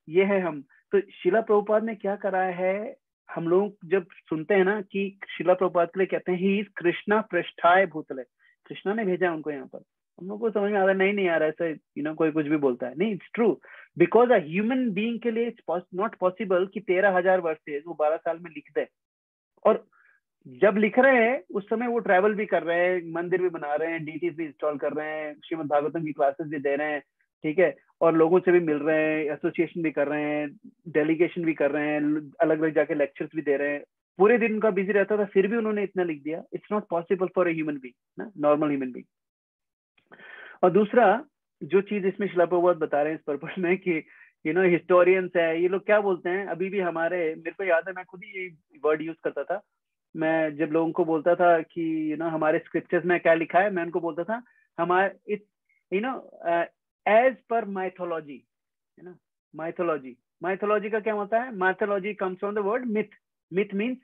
ये है हम, तो शिला प्रभुपाद ने क्या करा है, हम लोग जब सुनते हैं ना कि शिला प्रभुपाद के लिए कहते हैं ही इज कृष्णा पृष्ठाय भूतले, कृष्णा ने भेजा उनको यहाँ पर, हम लोग को समझ में आ रहा है नहीं नहीं यार ऐसे कोई कुछ भी बोलता है, नहीं, it's true, because a human being के लिए इट्स नॉट पॉसिबल कि 13,000 वर्सेस वो 12 साल में लिख दे। और जब लिख रहे हैं उस समय वो ट्रैवल भी कर रहे हैं, मंदिर भी बना रहे हैं, डीटीज भी इंस्टॉल कर रहे हैं, श्रीमद् भागवतम की क्लासेस भी दे रहे हैं, ठीक है, और लोगों से भी मिल रहे हैं, एसोसिएशन भी कर रहे हैं, डेलीगेशन भी कर रहे हैं, अलग अलग जाके लेक्चर्स भी दे रहे हैं, पूरे दिन उनका बिजी रहता था, फिर भी उन्होंने इतना लिख दिया। It's not possible for a human being ना, नॉर्मल ह्यूमन बीइंग। और दूसरा जो चीज इसमें शिला प्रभुपाद बता रहे हैं इस पर्पस में कि हिस्टोरियंस है, ये लोग क्या बोलते हैं, अभी भी हमारे, मेरे को याद है मैं खुद ही ये वर्ड यूज करता था, मैं जब लोगों को बोलता था कि हमारे स्क्रिप्चर्स में क्या लिखा है, मैं उनको बोलता था हमारे एज पर माइथोलॉजी, है ना, माइथोलॉजी, माइथोलॉजी का क्या होता है, mythology comes from the word myth, myth means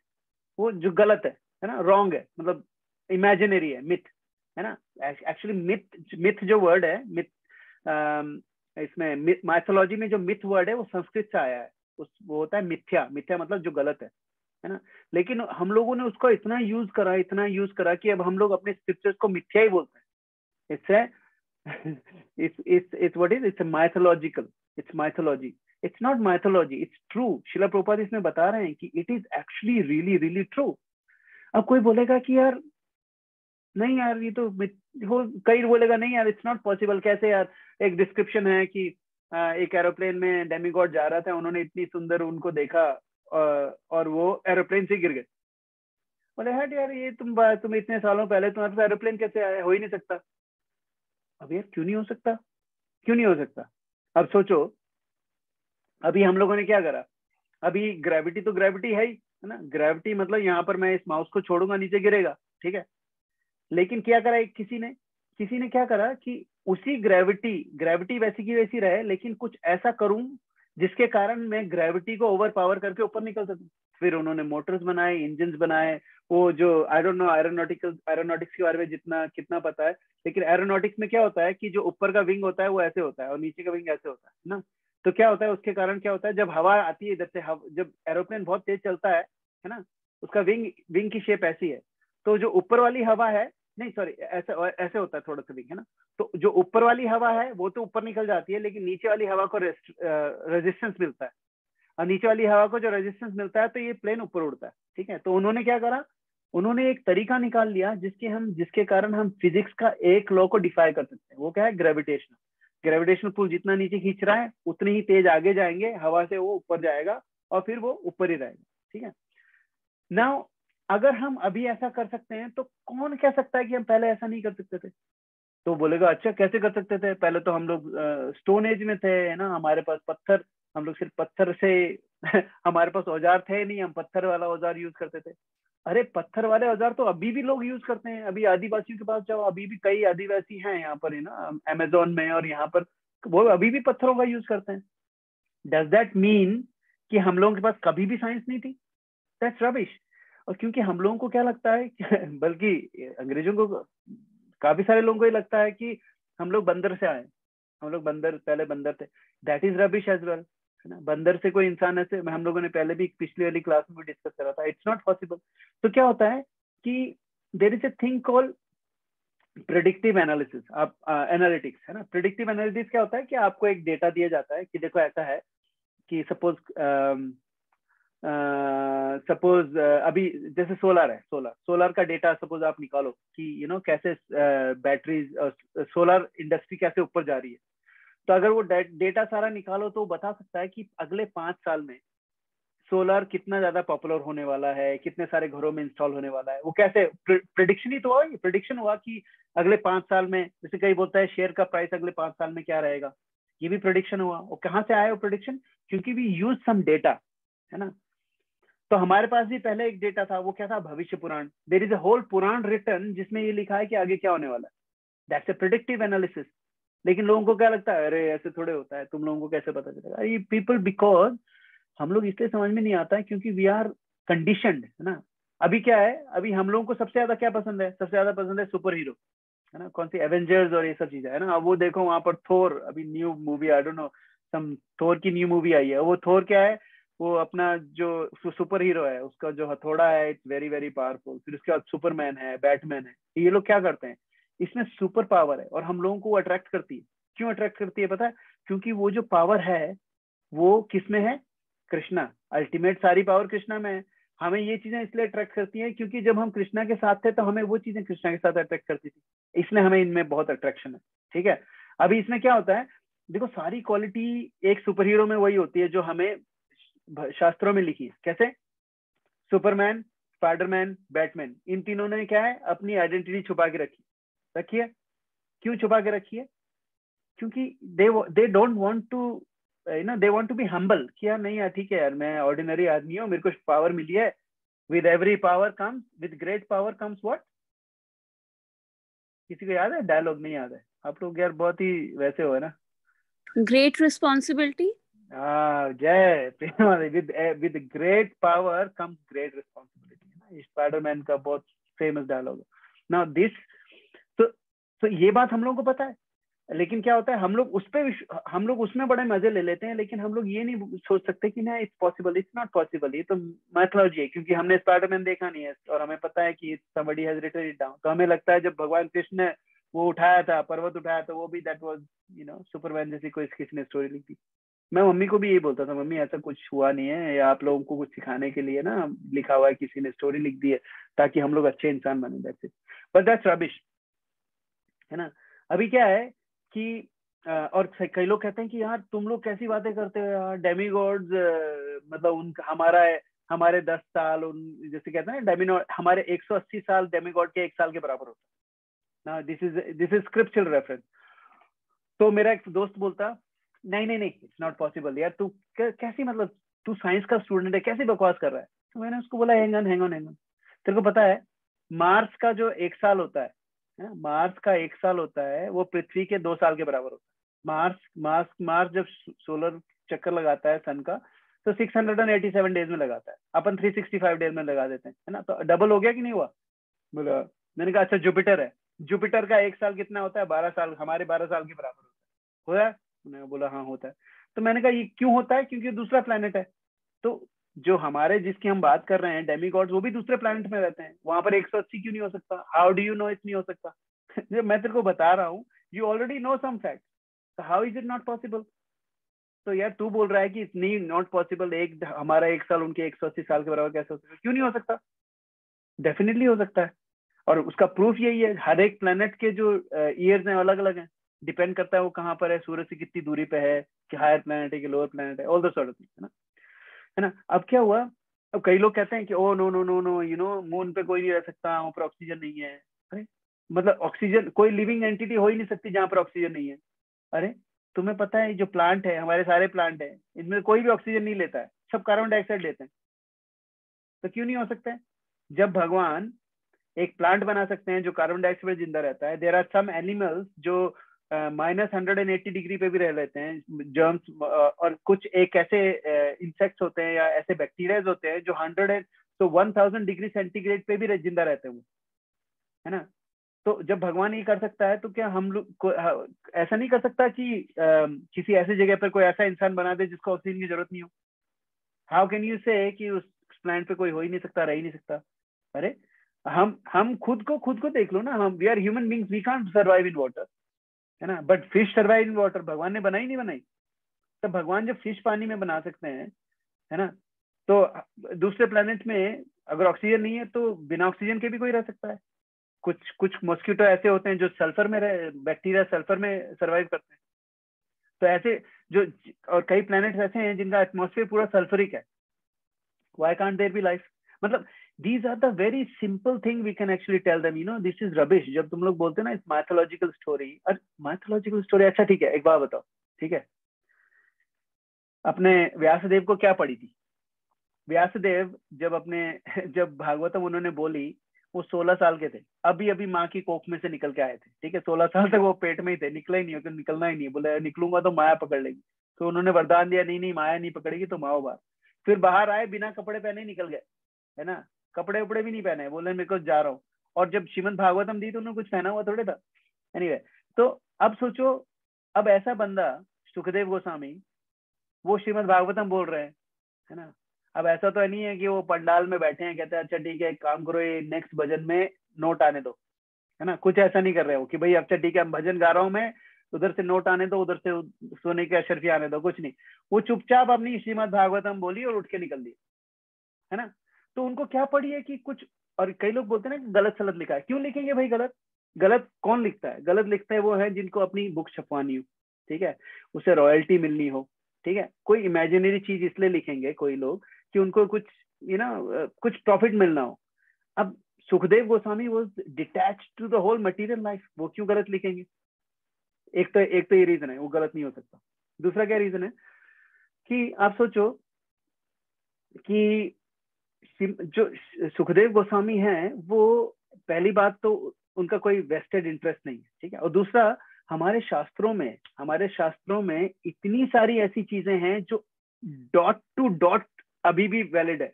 वो जो गलत है ना, रॉन्ग है, मतलब इमेजिनरी है, मिथ है ना, एक्चुअली मिथ जो वर्ड है, मिथ इसमें माइथोलॉजी में जो मिथ वर्ड है वो संस्कृत से आया है, वो होता है मिथ्या, मिथ्या मतलब जो गलत है ना, लेकिन हम लोगों ने उसको इतना यूज करा कि अब हम लोग अपने स्क्रिप्चर्स को मिथ्या ही बोलते हैं। it's what is, it's a mythological, it's mythology, it's not mythology, it's true। शिला प्रभुपाद इसमें बता रहे हैं कि it is actually really really true। अब कोई बोलेगा कि यार नहीं यार ये तो कई बोलेगा नहीं यार इट्स नॉट पॉसिबल, कैसे यार, एक डिस्क्रिप्शन है कि एक एरोप्लेन में डेमीगॉड जा रहा था, उन्होंने इतनी सुंदर उनको देखा और वो एरोप्लेन से गिर गए। बोले हट यार ये तुम इतने सालों पहले तुम्हारे पास एरोप्लेन कैसे आया, हो ही नहीं सकता। अब यार क्यों नहीं हो सकता, क्यों नहीं हो सकता? अब सोचो, अभी हम लोगों ने क्या करा, अभी ग्रेविटी तो ग्रेविटी है ही, है ना, ग्रेविटी मतलब यहाँ पर मैं इस माउस को छोड़ूंगा नीचे गिरेगा, ठीक है, लेकिन क्या करा किसी ने क्या करा कि उसी ग्रेविटी वैसी की वैसी रहे, लेकिन कुछ ऐसा करूं जिसके कारण मैं ग्रेविटी को ओवर पावर करके ऊपर निकल सकूं। फिर उन्होंने मोटर्स बनाए, इंजन्स बनाए, वो जो आई डोंट नो एरोनॉटिक्स के बारे में जितना कितना पता है, लेकिन एरोनॉटिक्स में क्या होता है कि जो ऊपर का विंग होता है वो ऐसे होता है और नीचे का विंग ऐसे होता है ना। तो क्या होता है, उसके कारण क्या होता है, जब हवा आती है इधर से, जब एरोप्लेन बहुत तेज चलता है ना, उसका विंग की शेप ऐसी है, तो जो ऊपर वाली हवा है, नहीं सॉरी, ऐसे होता है थोड़ा सा विंग, है ना, तो जो ऊपर वाली हवा है वो तो ऊपर निकल जाती है, लेकिन नीचे वाली हवा को रेजिस्टेंस मिलता है, और नीचे वाली हवा को जो रेजिस्टेंस मिलता है तो ये प्लेन ऊपर उड़ता है, ठीक है। तो उन्होंने क्या करा, उन्होंने एक तरीका निकाल लिया जिसके कारण हम फिजिक्स का एक लॉ को डिफाई कर सकते हैं। वो क्या है, ग्रेविटेशनल पुल जितना नीचे खींच रहा है उतनी ही तेज आगे जाएंगे हवा से, वो ऊपर जाएगा और फिर वो ऊपर ही रहेगा, ठीक है। नाउ अगर हम अभी ऐसा कर सकते हैं तो कौन कह सकता है कि हम पहले ऐसा नहीं कर सकते थे? तो बोलेगा अच्छा कैसे कर सकते थे, पहले तो हम लोग स्टोन एज में थे, है ना, हमारे पास पत्थर, हम लोग सिर्फ पत्थर से हमारे पास औजार थे नहीं, हम पत्थर वाला औजार यूज करते थे। अरे पत्थर वाले औजार तो अभी भी लोग यूज करते हैं, अभी आदिवासियों के पास जाओ, अभी भी कई आदिवासी हैं यहाँ पर, है ना, अमेजोन में, और यहाँ पर वो अभी भी पत्थरों का यूज करते हैं। डज दैट मीन कि हम लोगों के पास कभी भी साइंस नहीं थी? That's rubbish. और क्योंकि हम लोगों को क्या लगता है बल्कि अंग्रेजों को, काफी सारे लोगों को ये लगता है कि हम लोग बंदर से आए, हम लोग पहले बंदर थे। That is rubbish as well, है ना, बंदर से कोई इंसान ऐसे, हम लोगों ने पहले भी पिछली वाली क्लास में भी डिस्कस करा था, इट्स नॉट पॉसिबल। तो क्या होता है कि there is a thing called predictive analysis, आप एनालिटिक्स, है ना। प्रेडिक्टिव एनालिटिक्स क्या होता है कि आपको एक डेटा दिया जाता है कि देखो ऐसा है कि सपोज अभी जैसे सोलर है, सोलर का डेटा सपोज आप निकालो कि कैसे बैटरीज, सोलर इंडस्ट्री कैसे ऊपर जा रही है। तो अगर वो डेटा सारा निकालो तो बता सकता है कि अगले 5 साल में सोलर कितना ज्यादा पॉपुलर होने वाला है, कितने सारे घरों में इंस्टॉल होने वाला है। वो कैसे प्रिडिक्शन ही तो हुआ, प्रिडिक्शन हुआ कि अगले 5 साल में, जैसे कई बोलता है शेयर का प्राइस अगले 5 साल में क्या रहेगा, ये भी प्रिडिक्शन हुआ। और कहाँ से आया वो प्रिडिक्शन? क्योंकि वी यूज सम डेटा, है ना। तो हमारे पास भी पहले एक डेटा था, वो क्या था, Bhavishya Purana. There is a whole Purana written जिसमें ये लिखा है कि आगे क्या होने वाला है। That's a predictive analysis. लेकिन लोगों को क्या लगता है, अरे ऐसे थोड़े होता है, तुम लोगों को कैसे पता चलेगा? ये पीपल, बिकॉज हम लोग इसलिए समझ में नहीं आता है क्योंकि वी आर कंडीशनड, है ना। अभी क्या है, अभी हम लोगों को सबसे ज्यादा क्या पसंद है, सबसे ज्यादा पसंद है सुपर हीरो, है ना, कौन सी एवेंजर्स और ये सब चीजें, है ना। अब वो देखो वहां पर थोर, अभी new movie, I don't know some Thor की न्यू मूवी आई है, वो थोर क्या है, वो अपना जो सुपर हीरो है उसका जो हथौड़ा है इट्स वेरी वेरी पावरफुल, फिर उसके बाद सुपरमैन है, बैटमैन है, ये लोग क्या करते हैं, इसमें सुपर पावर है और हम लोगों को अट्रैक्ट करती है। क्यों अट्रैक्ट करती है पता है? क्योंकि वो जो पावर है वो किसमें है? कृष्णा। अल्टीमेट सारी पावर कृष्णा में है। हमें ये चीजें इसलिए अट्रैक्ट करती हैं क्योंकि जब हम कृष्णा के साथ थे तो हमें वो चीजें कृष्णा के साथ अट्रैक्ट करती थी, इसलिए हमें इनमें बहुत अट्रैक्शन है। ठीक है, अभी इसमें क्या होता है, देखो सारी क्वालिटी एक सुपर हीरो में वही होती है जो हमें शास्त्रों में लिखी है। कैसे? सुपरमैन, स्पाइडरमैन, बैटमैन, इन तीनों ने क्या है, अपनी आइडेंटिटी छुपा के रखी है। क्यों छुपा के रखी है? क्योंकि they don't want to they want to be humble, कि यार नहीं यार ठीक है यार, मैं ऑर्डिनरी आदमी हूँ, मेरे को पावर मिली है, with every power comes, with great power comes what? किसी को याद है? डायलॉग नहीं याद है? आप लोग यार बहुत ही वैसे हो ना। Great responsibility. जय with great power comes great responsibility, Spider-Man का बहुत फेमस डायलॉग है। नाउ दिस, तो ये बात हम लोगों को पता है, लेकिन क्या होता है, हम लोग उसमें बड़े मजे ले लेते हैं, लेकिन हम लोग ये नहीं सोच सकते कि ना it's possible, it's not possible, ये तो मैथोलॉजी है, क्योंकि हमने स्पाइडरमैन देखा नहीं है और हमें पता है कि somebody has written it down। तो हमें लगता है जब भगवान कृष्ण ने वो उठाया था, पर्वत उठाया था, वो भी दैट वाज सुपरमैन जैसी कोई किसी ने स्टोरी लिखी। मैं मम्मी को भी यही बोलता था, मम्मी ऐसा कुछ हुआ नहीं है, या आप लोगों को कुछ सिखाने के लिए ना लिखा हुआ है, किसी ने स्टोरी लिख दी है ताकि हम लोग अच्छे इंसान बने, that's it, but that's rubbish, है ना। अभी क्या है कि और कई लोग कहते हैं कि यार तुम लोग कैसी बातें करते हो यार, डेमीगॉड्स मतलब उन हमारे 10 साल उन, जैसे कहते हैं डेमिनो, हमारे 180 साल डेमीगॉड के 1 साल के बराबर होता है ना। This is scriptural reference. तो मेरा एक दोस्त बोलता नहीं नहीं नहीं, इट्स नॉट पॉसिबल यार, तू कैसी, मतलब तू साइंस का स्टूडेंट है, कैसे बकवास कर रहा है? तो मैंने उसको बोला हैंग ऑन, तेरे को पता है मार्स का जो 1 साल होता है, मार्स का 1 साल होता है वो पृथ्वी के 2 साल के बराबर होता है। मार्स जब सोलर चक्कर लगाता है सन का, तो 687 डेज में लगाता है, अपन 365 डेज में लगा देते हैं, है ना। तो डबल हो गया कि नहीं हुआ? बोला, मैंने कहा अच्छा जुपिटर है, जुपिटर का 1 साल कितना होता है? 12 साल, हमारे 12 साल के बराबर होता है। उन्होंने बोला हाँ होता है। तो मैंने कहा ये क्यों होता है? क्योंकि दूसरा प्लेनेट है। तो जो हमारे जिसकी हम बात कर रहे हैं डेमीगॉड्स, वो भी दूसरे प्लेनेट में रहते हैं, वहां पर 180 क्यों नहीं हो सकता? How do you know it's नहीं हो सकता? जब मैं तेरे को बता रहा हूँ, you already know some fact, how is it not possible? तो यार तू बोल रहा है कि इट्स नहीं नॉट पॉसिबल, हमारा 1 साल उनके 180 साल के बराबर कैसे हो सकता है? क्यों नहीं हो सकता? डेफिनेटली हो सकता है, और उसका प्रूफ यही है, हर एक प्लेनेट के जो ईयर्स हैं अलग अलग हैं, डिपेंड करता है वो कहाँ पर है, सूरज से कितनी दूरी पे है, कि हायर प्लेनेट है कि लोअर प्लेनेट है, all the sort of things, है ना। अब क्या हुआ, अब कई लोग कहते हैं कि oh no no no no, moon पे कोई नहीं रह सकता, वहाँ पर ऑक्सीजन नहीं है। अरे मतलब ऑक्सीजन, कोई लिविंग एंटिटी हो ही नहीं सकती जहाँ पर ऑक्सीजन नहीं है। अरे तुम्हें पता है जो प्लांट है, हमारे सारे प्लांट है, इनमें कोई भी ऑक्सीजन नहीं लेता है, सब कार्बन डाइऑक्साइड लेते हैं। तो क्यों नहीं हो सकता है? जब भगवान एक प्लांट बना सकते हैं जो कार्बन डाइऑक्साइड में जिंदा रहता है, देयर आर सम एनिमल्स जो -180 डिग्री पे भी रह लेते हैं, जर्म्स, और कुछ एक ऐसे इंसेक्ट्स होते हैं या ऐसे बैक्टीरियाज होते हैं जो 1000 डिग्री सेंटीग्रेड पे भी जिंदा रहते हैं वो, है ना। तो जब भगवान ये कर सकता है, तो क्या हम लोग ऐसा नहीं कर सकता कि किसी ऐसी जगह पर कोई ऐसा इंसान बना दे जिसको ऑक्सीजन की जरूरत नहीं हो? हाउ कैन यू से कि उस प्लांट पे कोई हो ही नहीं सकता, रह ही नहीं सकता? अरे हम खुद को देख लो ना, हम we are human beings, we can't survive in water, है ना, but fish survive in water. भगवान ने बनाई नहीं बनाई? तब भगवान जब फिश पानी में बना सकते हैं, है ना, तो दूसरे प्लेनेट में अगर ऑक्सीजन नहीं है तो बिना ऑक्सीजन के भी कोई रह सकता है। कुछ मॉस्किटो ऐसे होते हैं जो सल्फर में बैक्टीरिया सल्फर में सर्वाइव करते हैं। तो ऐसे जो, और कई प्लैनेट्स ऐसे हैं जिनका एटमॉस्फेयर पूरा सल्फरिक है, why can't there be life? मतलब these are the very simple thing we can actually tell them, this is rubbish। जब तुम लोग बोलते हो ना इस mythological story, और mythological story, अच्छा ठीक है, एक बात बताओ, ठीक है, अपने व्यासदेव को क्या पड़ी थी? व्यासदेव जब भागवतम उन्होंने बोली, वो 16 साल के थे, अभी अभी माँ की कोख में से निकल के आए थे, ठीक है, 16 साल तक वो पेट में ही थे, निकला ही नहीं, क्योंकि निकलना ही नहीं, बोले निकलूंगा तो माया पकड़ लेगी। तो उन्होंने वरदान दिया, नहीं नहीं माया नहीं पकड़ेगी, तो माओ बाहर। फिर बाहर आए, बिना कपड़े पहने निकल गए, है ना, कपड़े उपड़े भी नहीं पहने, बोले मेरे को जा रहा हूँ। और जब श्रीमद् भागवतम दी तो उन्होंने कुछ पहना हुआ थोड़े था। एनीवे, तो अब सोचो, अब ऐसा बंदा सुखदेव गोस्वामी वो श्रीमद् भागवतम बोल रहे हैं, है ना। अब ऐसा तो नहीं है कि वो पंडाल में बैठे हैं, कहते हैं अच्छा ठीक है एक काम करो, ये नेक्स्ट भजन में नोट आने दो, है ना। कुछ ऐसा नहीं कर रहे हो कि भाई अच्छा ठीक है हम भजन गा रहा हूँ मैं, उधर से नोट आने दो, उधर से सोने के अक्षर भी आने दो, कुछ नहीं। वो चुपचाप अपनी श्रीमद् भागवतम बोली और उठ के निकल दी, है ना। तो उनको क्या पड़ी है कि कुछ, और कई लोग बोलते हैं ना गलत सलत लिखा है। क्यों लिखेंगे भाई गलत? गलत कौन लिखता है? गलत लिखता है वो है जिनको अपनी बुक छपवानी हो, ठीक है, उसे रॉयल्टी मिलनी हो, ठीक है। कोई इमेजिनरी चीज इसलिए लिखेंगे कोई लोग कि उनको कुछ कुछ प्रॉफिट मिलना हो। अब Sukhdev Goswami was detached to the whole material life, वो क्यों गलत लिखेंगे? एक तो ये रीजन है, वो गलत नहीं हो सकता। दूसरा क्या रीजन है कि आप सोचो कि जो सुखदेव गोस्वामी हैं वो, पहली बात तो उनका कोई वेस्टेड इंटरेस्ट नहीं है, ठीक है। और दूसरा, हमारे शास्त्रों में इतनी सारी ऐसी चीजें हैं जो डॉट टू डॉट अभी भी वैलिड है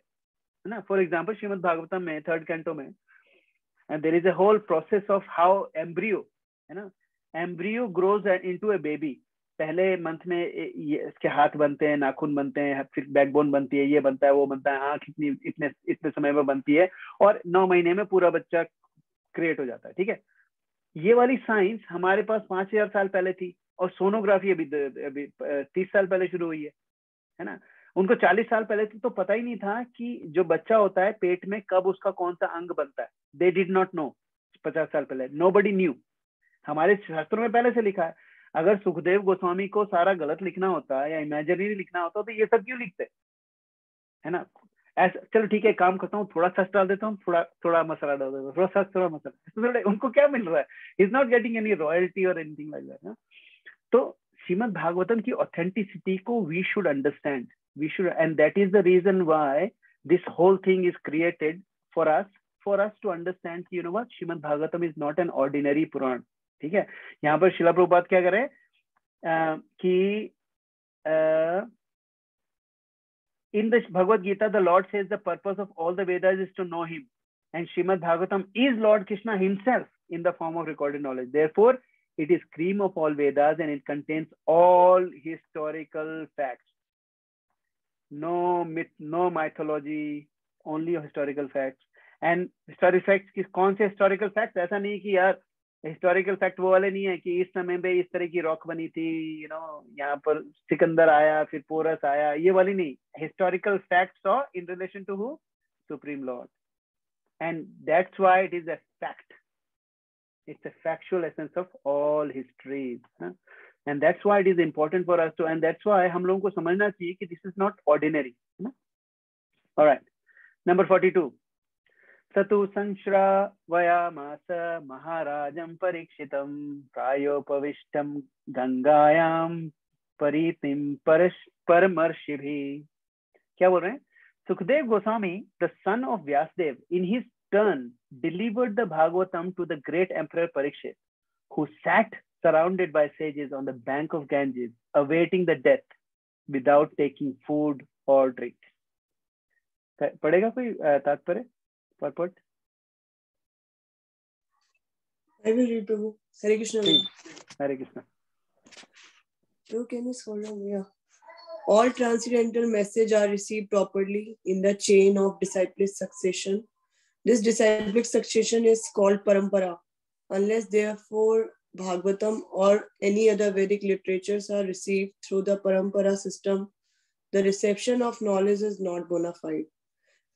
ना। फॉर एग्जाम्पल श्रीमद् भागवतम में 3rd कैंटो में there is a whole process of how embryo, है ना, embryo grows into a baby. पहले मंथ में इसके हाथ बनते हैं, नाखून बनते हैं, फिर बैकबोन बनती है, ये बनता है, वो बनता है, आंख इतने समय में बनती है, और 9 महीने में पूरा बच्चा क्रिएट हो जाता है, ठीक है। ये वाली साइंस हमारे पास 5000 साल पहले थी, और सोनोग्राफी अभी 30 साल पहले शुरू हुई है ना। उनको 40 साल पहले तो पता ही नहीं था कि जो बच्चा होता है पेट में कब उसका कौन सा अंग बनता है। दे डिड नॉट नो 50 साल पहले, नोबडी न्यू। हमारे शास्त्रों में पहले से लिखा है। अगर सुखदेव गोस्वामी को सारा गलत लिखना होता या इमेजिनरी लिखना होता तो ये सब क्यों लिखते, है ना। ऐसा चलो ठीक है, काम करता हूँ, थोड़ा सच डाल देता हूँ, थोड़ा मसाला डाल देता हूँ, थोड़ा सच थोड़ा मसाला, उनको क्या मिल रहा है? Is not getting any royalty और एनीथिंग लाइक दैट। तो श्रीमद् भागवतम की ऑथेंटिसिटी को we should understand, and that is the reason why this whole thing is created for us to understand कि you know what, Shrimad Bhagavatam is not an ordinary Purana, ठीक है। यहाँ पर श्रील प्रभुपाद क्या करें कि in the Bhagavad Gita, the Lord says the purpose of all the Vedas is to know Him, and Srimad Bhagavatam is Lord Krishna Himself in the form of recorded knowledge. Therefore, it is cream of all Vedas, and it contains all historical facts. No myth, no mythology, only historical facts. And historical facts किस कौन से historical facts? ऐसा नहीं कि यार historical fact वो वाले नहीं है कि इस समय पे इस तरह की रॉक बनी थी, यू नो, यहाँ पर सिकंदर आया, फिर पोरस आया, ये वाली नहीं। हिस्टोरिकल फैक्ट्स और in relation to who? Supreme lord. And that's why it is a fact, it's a factual essence of all histories, and that's why it is important for us to, and that's why हम लोगों को समझना चाहिए कि this is not ordinary, है ना। Alright, number 42। सतु संश्रावयामास महाराजं परीक्षितं प्रायोपविष्टं गंगायां परीतिं परमर्षिभिः। क्या बोल रहे हैं? Sukhdev Goswami, the son of Vyasdev, in his turn delivered the Bhagavatam to the great emperor Parikshit, who sat surrounded by sages on the bank of Ganges, awaiting the death without taking food or drink. पढ़ेगा कोई तात्पर्य? Purport? I will read, Prabhu. Hare Krishna. Hare Krishna. So can you scroll down? Yeah. All transcendental messages are received properly in the chain of disciplic succession. This disciplic succession is called parampara. Unless therefore Bhagavatam or any other Vedic literatures are received through the parampara system, the reception of knowledge is not bona fide.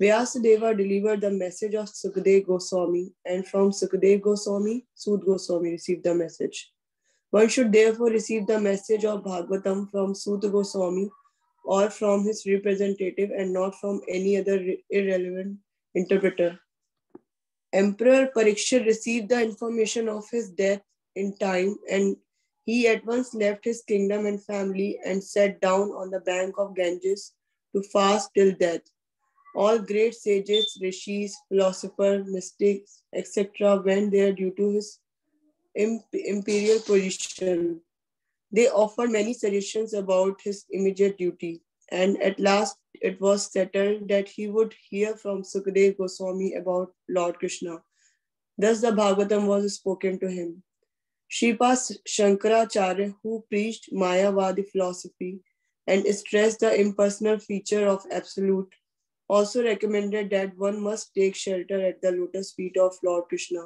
Vyasadeva delivered the message of Sukadeva Goswami, and from Sukadeva Goswami, Sud Goswami received the message. One should therefore receive the message of Bhagavatam from Sud Goswami or from his representative, and not from any other irrelevant interpreter. Emperor Parikshit received the information of his death in time, and he at once left his kingdom and family and sat down on the bank of Ganges to fast till death. All great sages, rishis, philosophers, mystics, etc. went there due to his imperial position. They offered many suggestions about his immediate duty, and at last it was settled that he would hear from Sukadeva Goswami about Lord Krishna. Thus the Bhagavatam was spoken to him. Shripad Shankaracharya, who preached Mayavadi philosophy and stressed the impersonal feature of absolute. Also recommended that one must take shelter at the lotus feet of Lord Krishna,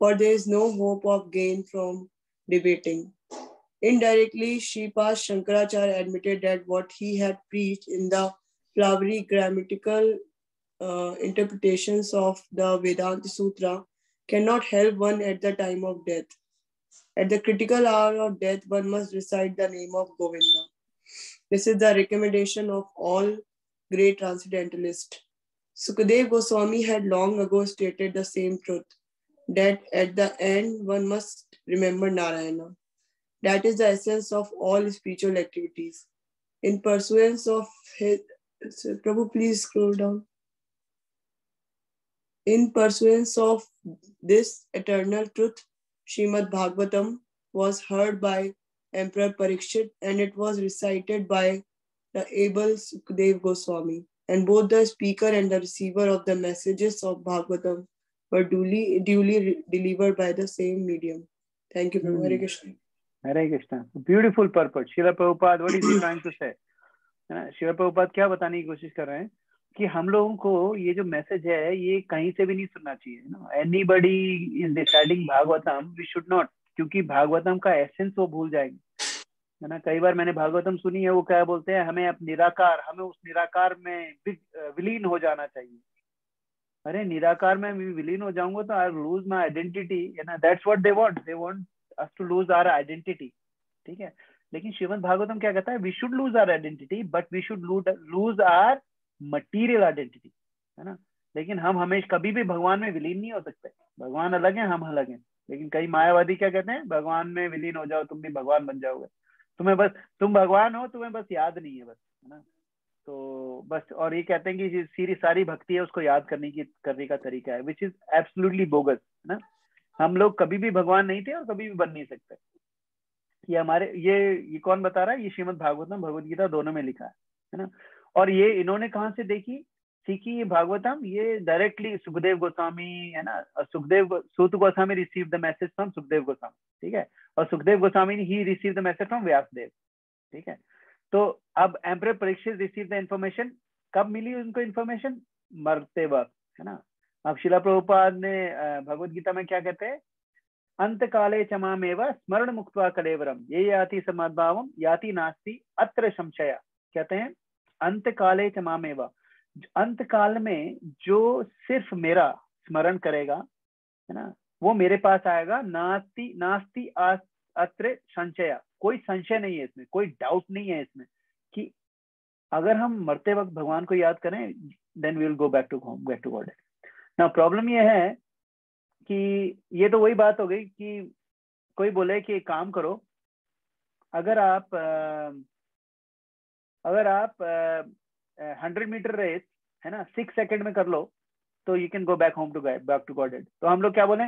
for there is no hope of gain from debating. Indirectly, Shripad Shankaracharya admitted that what he had preached in the flowery grammatical interpretations of the Vedanta Sutra cannot help one at the time of death. At the critical hour of death, one must recite the name of Govinda. This is the recommendation of all great transcendentalists. Sukadev Goswami had long ago stated the same truth, that at the end one must remember Narayana. That is the essence of all spiritual activities. In pursuance of his, Prabhu, please scroll down. In pursuance of this eternal truth, Srimad Bhagavatam was heard by Emperor Parikshit and it was recited by the able Sukadev Goswami. And both the speaker and the receiver of the messages of Bhagavatam were duly delivered by the same medium. Thank you, Prabhu. Hare Krishna. Hare Krishna. Beautiful purport. Srila Prabhupada, what is he trying to say? Srila Prabhupada क्या बताने की कोशिश कर रहे हैं कि हम लोगों को ये जो मैसेज है ये कहीं से भी नहीं सुनना चाहिए ना. Anybody is deciding Bhagavatam, we should not, क्योंकि भागवतम का एसेंस वो भूल जाएंगे, है ना. कई बार मैंने भागवतम सुनी है, वो क्या बोलते हैं, हमें हमें उस निराकार में विलीन हो जाना चाहिए. अरे निराकार में विलीन हो जाऊंगा तो आई लूज माय आइडेंटिटी, है ना. That's what they want us to lose our identity. ठीक है, लेकिन श्रीमद् भागवतम क्या कहता है, we should lose our identity but we should lose our material identity, है ना. लेकिन हम हमेशा कभी भी भगवान में विलीन नहीं हो सकते. भगवान अलग है, हम अलग हैं. लेकिन कई मायावादी क्या कहते हैं, भगवान में विलीन हो जाओ, तुम भी भगवान बन जाओगे. तुम भगवान हो, तुम्हें बस याद नहीं है, बस, है ना. तो बस, और ये कहते हैं कि सारी भक्ति है उसको याद करने का तरीका है, विच इज एब्सोल्युटली बोगस, है ना. हम लोग कभी भी भगवान नहीं थे और कभी भी बन नहीं सकते. ये हमारे ये कौन बता रहा है, ये श्रीमद् भागवतम भगवद गीता दोनों में लिखा है ना. और ये इन्होंने कहाँ से सीखी ये भागवतम, ये डायरेक्टली सुखदेव गोस्वामी, है ना. Suta Goswami receive the message from Sukhadev Goswami, ठीक है. और सुखदेव गोस्वामी ही receive the message from Vyasadev, ठीक है. तो अब emperor Parikshit receive the information, कब मिली उनको इंफॉर्मेशन, मरते वक्त, है ना. अब शिला प्रभुपाद ने भगवद गीता में क्या कहते हैं, अंत काले च मामेव स्मरण मुक्त्वा कलेवरम ये याति समाद्भावम याति नास्ति अत्र संशय. कहते हैं अंत काले च मामेव, अंत काल में जो सिर्फ मेरा स्मरण करेगा, है ना, वो मेरे पास आएगा. नास्ति अत्र संशय, कोई संशय नहीं है इसमें, कोई डाउट नहीं है इसमें कि अगर हम मरते वक्त भगवान को याद करें, then we will go back to God. Now problem ये है कि ये तो वही बात हो गई कि कोई बोले कि एक काम करो, अगर आप 100 मीटर रेस, है ना, 6 सेकंड में कर लो तो you can go back to God. तो हम लोग क्या बोले,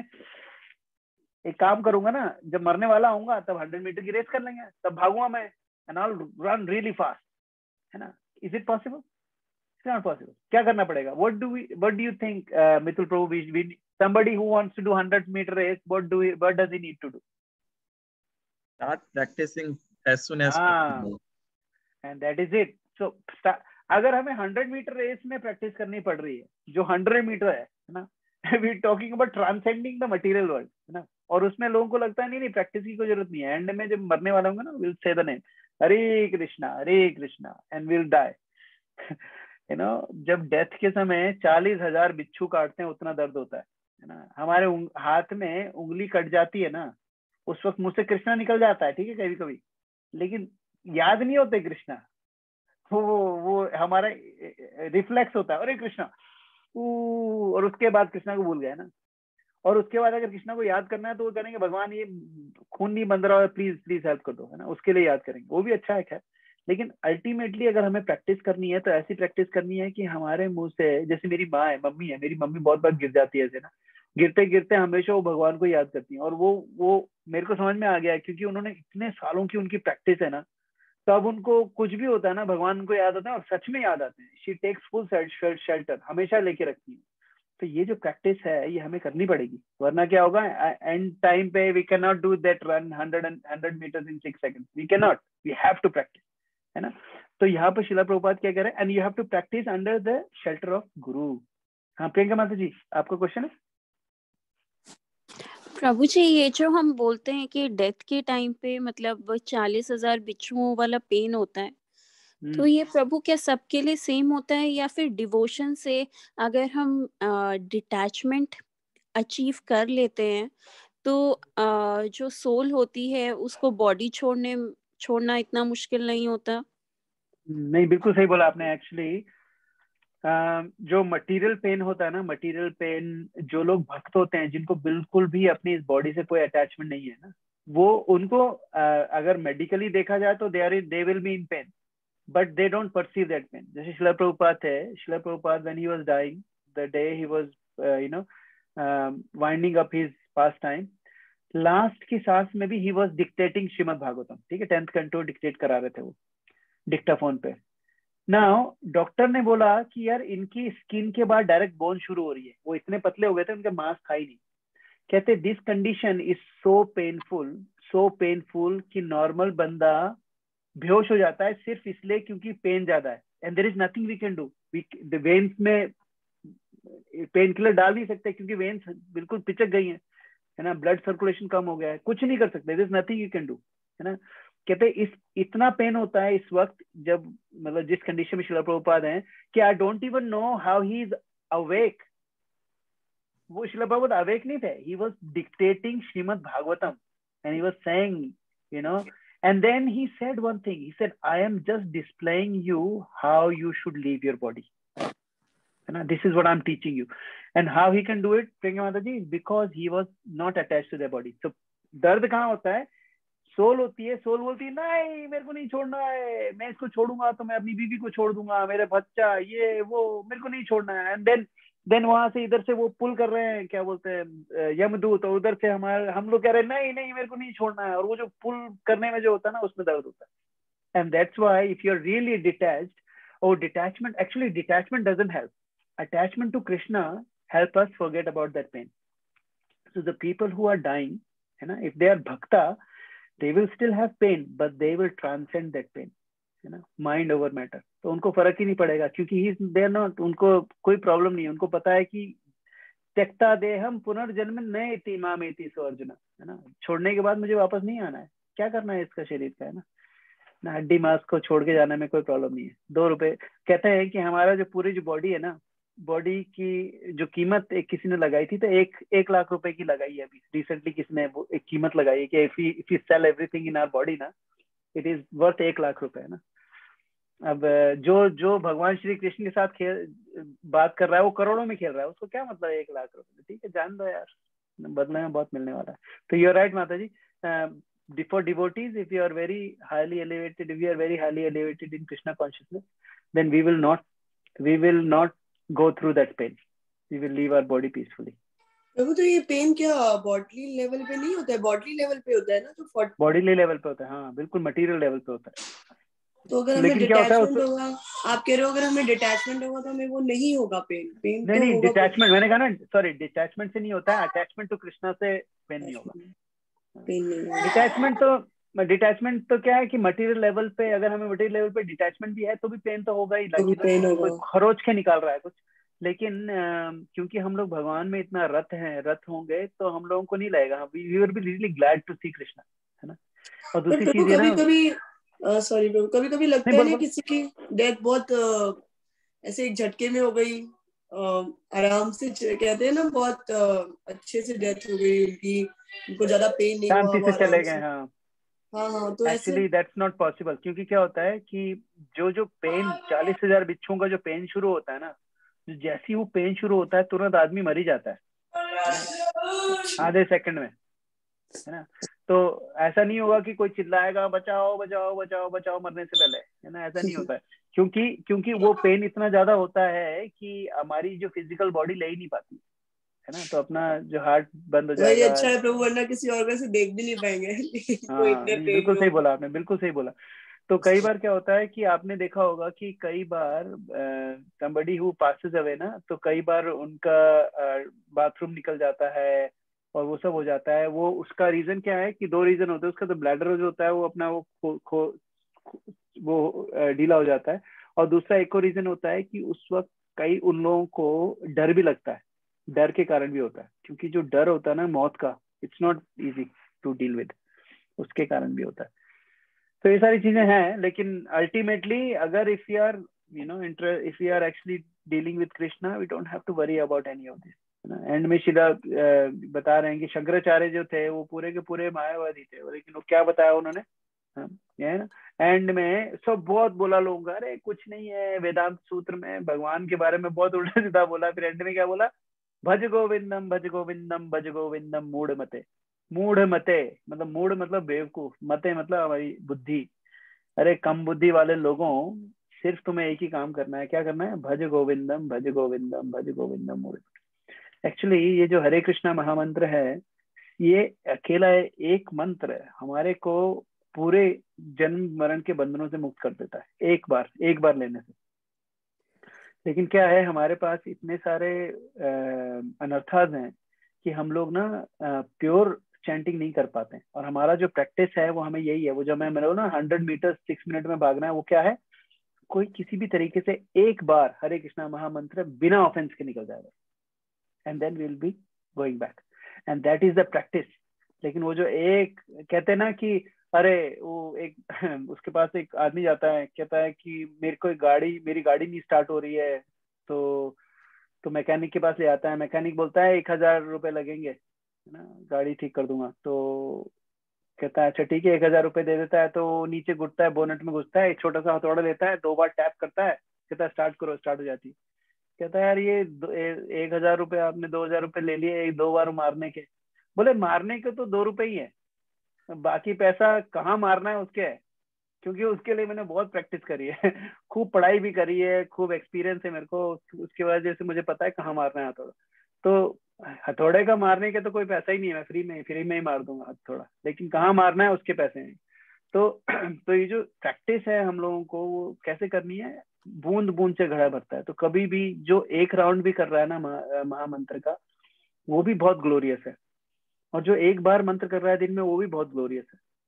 एक काम करूंगा ना, जब मरने वाला होऊंगा तब 100 मीटर की रेस कर लेंगे, तब भागूंगा मैं, and I will run really fast, है ना. Is it possible? It's not possible. क्या करना पड़ेगा? What do you think, Mithul Prabhu, somebody who wants to do 100-meter race, what does he need to do? Start practicing as soon as possible. And that is it. So अगर हमें 100-meter race में practice करनी पड़ रही है, जो 100 metre है ना, we talking about transcending the material world, है ना. और उसमें लोगों को लगता है नहीं प्रैक्टिस की कोई जरूरत नहीं है. एंड में जब मरने वाला होगा ना, will say the name Hare Krishna and will die. You know, जब डेथ के समय 40,000 बिच्छू काटते हैं उतना दर्द होता है ना. हमारे हाथ में उंगली कट जाती है ना, उस वक्त मुझसे कृष्णा निकल जाता है, ठीक है, कभी कभी, लेकिन याद नहीं होते कृष्णा. वो हमारा रिफ्लेक्स होता है, अरे कृष्णा, और उसके बाद कृष्णा को भूल गए ना. और उसके बाद अगर कृष्णा को याद करना है तो वो करेंगे, भगवान ये खून नहीं बंध रहा है, प्लीज हेल्प कर दो, है ना. उसके लिए याद करेंगे, वो भी अच्छा है खैर. लेकिन अल्टीमेटली अगर हमें प्रैक्टिस करनी है तो ऐसी प्रैक्टिस करनी है कि हमारे मुंह से, जैसे मेरी माँ है, मम्मी है, मेरी मम्मी बहुत बार गिर जाती है ऐसे ना, गिरते गिरते हमेशा वो भगवान को याद करती हैं. और वो मेरे को समझ में आ गया है, क्योंकि उन्होंने इतने सालों की उनकी प्रैक्टिस है ना, तो अब उनको कुछ भी होता है ना, भगवान उनको याद आता है और सच में याद आते हैं. शी टेक्स फुल शेल्टर, हमेशा लेके रखती है. तो ये जो प्रैक्टिस है ये हमें करनी पड़ेगी, वरना क्या होगा, एंड टाइम पे we can not do that run 100 metres in 6 seconds. We can not, we have to practice, है ना. तो यहाँ पर शिला प्रभुपाद क्या कह रहे हैं, and you have to practice under the shelter of guru. हाँ प्रियंका माता जी, आपका क्वेश्चन है? प्रभु जी, ये जो हम बोलते हैं कि डेथ के टाइम पे मतलब 40,000 बिच्छुओं वाला पेन होता है, तो ये प्रभु क्या सबके लिए सेम होता है, या फिर डिवोशन से अगर हम डिटैचमेंट अचीव कर लेते हैं तो जो सोल होती है उसको बॉडी छोड़ना इतना मुश्किल नहीं होता? नहीं, बिल्कुल सही बोला आपने। एक्चुअली जो मटेरियल पेन होता है ना, मटेरियल पेन, जो लोग भक्त होते हैं जिनको बिल्कुल भी अपनी इस बॉडी से कोई अटैचमेंट नहीं है ना, वो उनको अगर मेडिकली देखा जाए तो they will be in pain, but they don't perceive that pain. जैसे शिला प्रभुपाद थे, Srila Prabhupada when he was dying, the day he was winding up his pastime, last की सांस में भी he was dictating Srimad Bhagavatam, ठीक है, 10th कंट्रो डिक्टेट करा रहे थे वो डिक्टाफोन पे। नाउ डॉक्टर ने बोला कि यार इनकी स्किन के बाद डायरेक्ट बोन शुरू हो रही है, वो इतने पतले हो गए थे उनके मांस था ही नहीं। कहते this condition is so painful कि नॉर्मल बंदा बेहोश हो जाता है सिर्फ इसलिए क्योंकि पेन ज्यादा है, and there is nothing we can do. The veins में पेन किलर डाल नहीं सकते क्योंकि वेन्स बिल्कुल पिचक गई है ना, ब्लड सर्कुलेशन कम हो गया है, कुछ नहीं कर सकते, there is nothing you can do, है ना। कहते इस इतना पेन होता है इस वक्त, जब मतलब जिस कंडीशन में शिला प्रभुपाद हैं कि I don't even know how he is awake. वो शिला प्रभुपाद अवेक नहीं थे, ही was dictating Srimad Bhagavatam and he was saying, you know, and then he said one thing, he said I am just displaying you how you should leave your body, and this is what I'm teaching you. And how he can do it, Priyanka Mataji, is because he was not attached to their body. So दर्द कहाँ होता है? Soul होती है, soul बोलती है नहीं मेरे को नहीं छोड़ना है, मैं इसको छोड़ूंगा तो मैं अपनी बीवी को छोड़ दूंगा, मेरे बच्चा ये वो, मेरे को नहीं छोड़ना है। एंड देन वहां से इधर से वो पुल कर रहे हैं, क्या बोलते हैं, यमदूत, और उधर से हम लोग कह रहे हैं नहीं नहीं मेरे को नहीं छोड़ना है, और वो जो पुल करने में जो होता है ना उसमें दर्द होता है। And that's why if you are really detached, और detachment, actually detachment doesn't help, attachment to Krishna help us forget about that pain. So the people who are dying, है ना, if they are bhakta, they will still have pain, but they will transcend that pain, है ना, mind over matter. तो उनको फर्क ही नहीं पड़ेगा क्योंकि they are not, उनको कोई प्रॉब्लम नहीं है, उनको पता है कि त्यक्ता देहम पुनर्जन्म नयति मामेति सो अर्जुन, है ना, छोड़ने के बाद मुझे वापस नहीं आना है, क्या करना है इसका शरीर का, है ना, हड्डी मांस को छोड़ के जाने में कोई प्रॉब्लम नहीं है। 2 रुपए कहते हैं कि हमारा जो पूरी जो बॉडी है ना, बॉडी की जो कीमत एक किसी ने लगाई थी, तो 1 लाख रुपए की लगाई है अभी रिसेंटली, किसने वो एक कीमत लगाई है कि if you sell everything in our body ना, इट इज वर्थ 1 लाख रुपए, है ना। अब जो भगवान श्री कृष्ण के साथ बात कर रहा है वो करोड़ों में खेल रहा है, उसको क्या मतलब 1 लाख रुपए, ठीक है, जान दो यार, बदले में बहुत मिलने वाला है। तो यू आर राइट माता जी, for devotees, if you are very highly elevated, if you are very highly elevated in Krishna consciousness, then we will not go through that pain, we will leave our body peacefully. प्रभु तो ये pen क्या body level पे नहीं होता है, body level पे होता है ना, तो बॉडी लेवल पे होता है, हाँ बिल्कुल, मटेरियल लेवल पे होता है। तो अगर हमें डिटैचमेंट होगा, आप कह रहे हो अगर हमें डिटैचमेंट होगा तो हमें वो नहीं होगा पेन तो नहीं, होगा डिटैचमेंट, मैंने कहा ना, सॉरी, डिटैचमेंट से नहीं होता है, अटैचमेंट टू कृष्णा से पेन नहीं होगा, पेन नहीं होगा। डिटैचमेंट तो क्या है कि मटेरियल लेवल पे, अगर हमें मटेरियल लेवल पे डिटैचमेंट भी है तो भी पेन तो होगा ही, कोई खरोच के निकाल रहा है कुछ, लेकिन क्योंकि हम लोग भगवान में इतना रत होंगे तो हम लोगों को नहीं लगेगा, we will be really glad to see Krishna, है ना। और दूसरी चीज है ना, कभी लगता है ना किसी की डेथ बहुत ऐसे एक झटके में हो गई, आराम से कहते हैं ना, बहुत अच्छे से डेथ हो गई उनकी, उनको ज्यादा पेन नहीं हुआ, शांति से चले गए। हाँ, तो एक्चुअली दैट्स नॉट पॉसिबल, क्योंकि क्या होता है कि जो पेन 40,000 बिच्छुओं का जो पेन शुरू होता है ना, जैसे ही वो पेन शुरू होता है तुरंत आदमी मर ही जाता है आधे सेकंड में, है ना। तो ऐसा नहीं होगा कि कोई चिल्लाएगा बचाओ बचाओ बचाओ बचाओ मरने से पहले, है ना, ऐसा नहीं होता है, क्योंकि वो पेन इतना ज्यादा होता है कि हमारी जो फिजिकल बॉडी ले ही नहीं पाती, है ना, तो अपना जो हार्ट बंद हो जाएगा। अच्छा है प्रभु, वरना किसी और से देख भी नहीं पाएंगे। हाँ, बिल्कुल सही बोला आपने, बिल्कुल सही बोला। तो कई बार क्या होता है कि आपने देखा होगा कि कई बार somebody who passes away ना, तो कई बार उनका बाथरूम निकल जाता है और वो सब हो जाता है। वो उसका रीजन क्या है कि 2 रीजन होते हैं उसका। तो ब्लैडर जो होता है वो अपना वो वो ढीला हो जाता है। और दूसरा एक और रीजन होता है कि उस वक्त कई उन लोगों को डर भी लगता है, डर के कारण भी होता है, क्योंकि जो डर होता है ना मौत का, it's not easy to deal with, उसके कारण भी होता है। तो ये सारी चीजें हैं, लेकिन अल्टीमेटली अगर if you are if you are actually dealing with Krishna, we don't have to worry about any of this. End में शिला बता रहे हैं कि शंकराचार्य जो थे वो पूरे के पूरे मायावादी थे, लेकिन वो क्या बताया उन्होंने, ये है ना, एंड में सब बहुत बोला लोगों का, अरे कुछ नहीं है, वेदांत सूत्र में भगवान के बारे में बहुत उल्टा सीधा बोला, फिर एंड में क्या बोला, भज गोविंदम भज गोविंदम भज गोविंदम मूढ़ मते। मूढ़ मते मतलब मूढ़ मतलब बेवकूफ, मते मतलब हमारी बुद्धि। अरे कम बुद्धि वाले लोगों, सिर्फ तुम्हें एक ही काम करना है, क्या करना है, भज गोविंदम भज गोविंदम भज गोविंदम मूढ़। एक्चुअली ये जो हरे कृष्णा महामंत्र है, ये अकेला एक मंत्र हमारे को पूरे जन्म मरण के बंधनों से मुक्त कर देता है, एक बार लेने से। लेकिन क्या है, हमारे पास इतने सारे अनर्थाज हैं कि हम लोग ना प्योर चैंटिंग नहीं कर पाते हैं, और हमारा जो प्रैक्टिस है वो हमें यही है, वो जो मैं ना 100 मीटर 6 मिनट में भागना है, वो क्या है, कोई किसी भी तरीके से एक बार हरे कृष्णा महामंत्र बिना ऑफेंस के निकल जाएगा, and then we will be going back, and that is the practice. लेकिन वो जो एक कहते हैं ना कि अरे वो एक उसके पास एक आदमी जाता है, कहता है कि मेरी गाड़ी नहीं स्टार्ट हो रही है, तो मैकेनिक के पास ले आता है, मैकेनिक बोलता है 1000 रुपए लगेंगे, है ना, गाड़ी ठीक कर दूंगा। तो कहता है अच्छा ठीक है, 1000 रुपए दे देता है। तो नीचे घुटता है, बोनेट में घुसता है, एक छोटा सा हथौड़ा लेता है, 2 बार टैप करता है, कहता है स्टार्ट करो, स्टार्ट हो जाती है। कहता है यार ये 1000 रुपए आपने 2000 रुपए ले लिए 2 बार मारने के। बोले मारने के तो 2 रुपए ही है, बाकी पैसा कहाँ मारना है उसके है, क्योंकि उसके लिए मैंने बहुत प्रैक्टिस करी है खूब पढ़ाई भी करी है, खूब एक्सपीरियंस है मेरे को, उसकी वजह से मुझे पता है कहाँ मारना है हथौड़ा। तो हथौड़े का मारने के तो कोई पैसा ही नहीं है, मैं फ्री में ही मार दूंगा हथौड़ा, लेकिन कहाँ मारना है उसके पैसे हैं। तो ये जो प्रैक्टिस है हम लोगों को, वो कैसे करनी है, बूंद बूंद से घड़ा भरता है। तो कभी भी जो एक राउंड भी कर रहा है ना महामंत्र का, वो भी बहुत ग्लोरियस है, और जो एक बार मंत्र कर रहा है दिन में, वो भी बहुत ग्लोरियस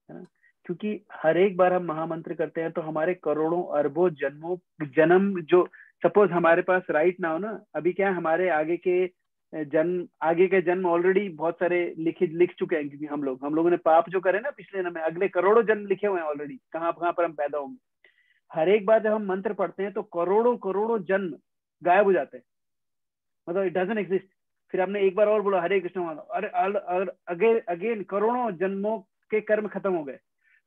है ना, क्योंकि हर एक बार हम महामंत्र करते हैं तो हमारे करोड़ों अरबों जन्म जो सपोज हमारे पास राइट ना हो ना, अभी क्या है, हमारे आगे के जन्म ऑलरेडी बहुत सारे लिख चुके हैं, क्योंकि हम लोगों ने पाप जो करे ना पिछले जन्म में, अगले करोड़ों जन्म लिखे हुए हैं ऑलरेडी, कहाँ पर हम पैदा होंगे। हर एक बार जब हम मंत्र पढ़ते हैं तो करोड़ों करोड़ों जन्म गायब हो जाते हैं, मतलब इट डजंट एग्जिस्ट। फिर हमने एक बार और बोला हरे कृष्ण, अरे अगेन करोड़ों जन्मों के कर्म खत्म हो गए।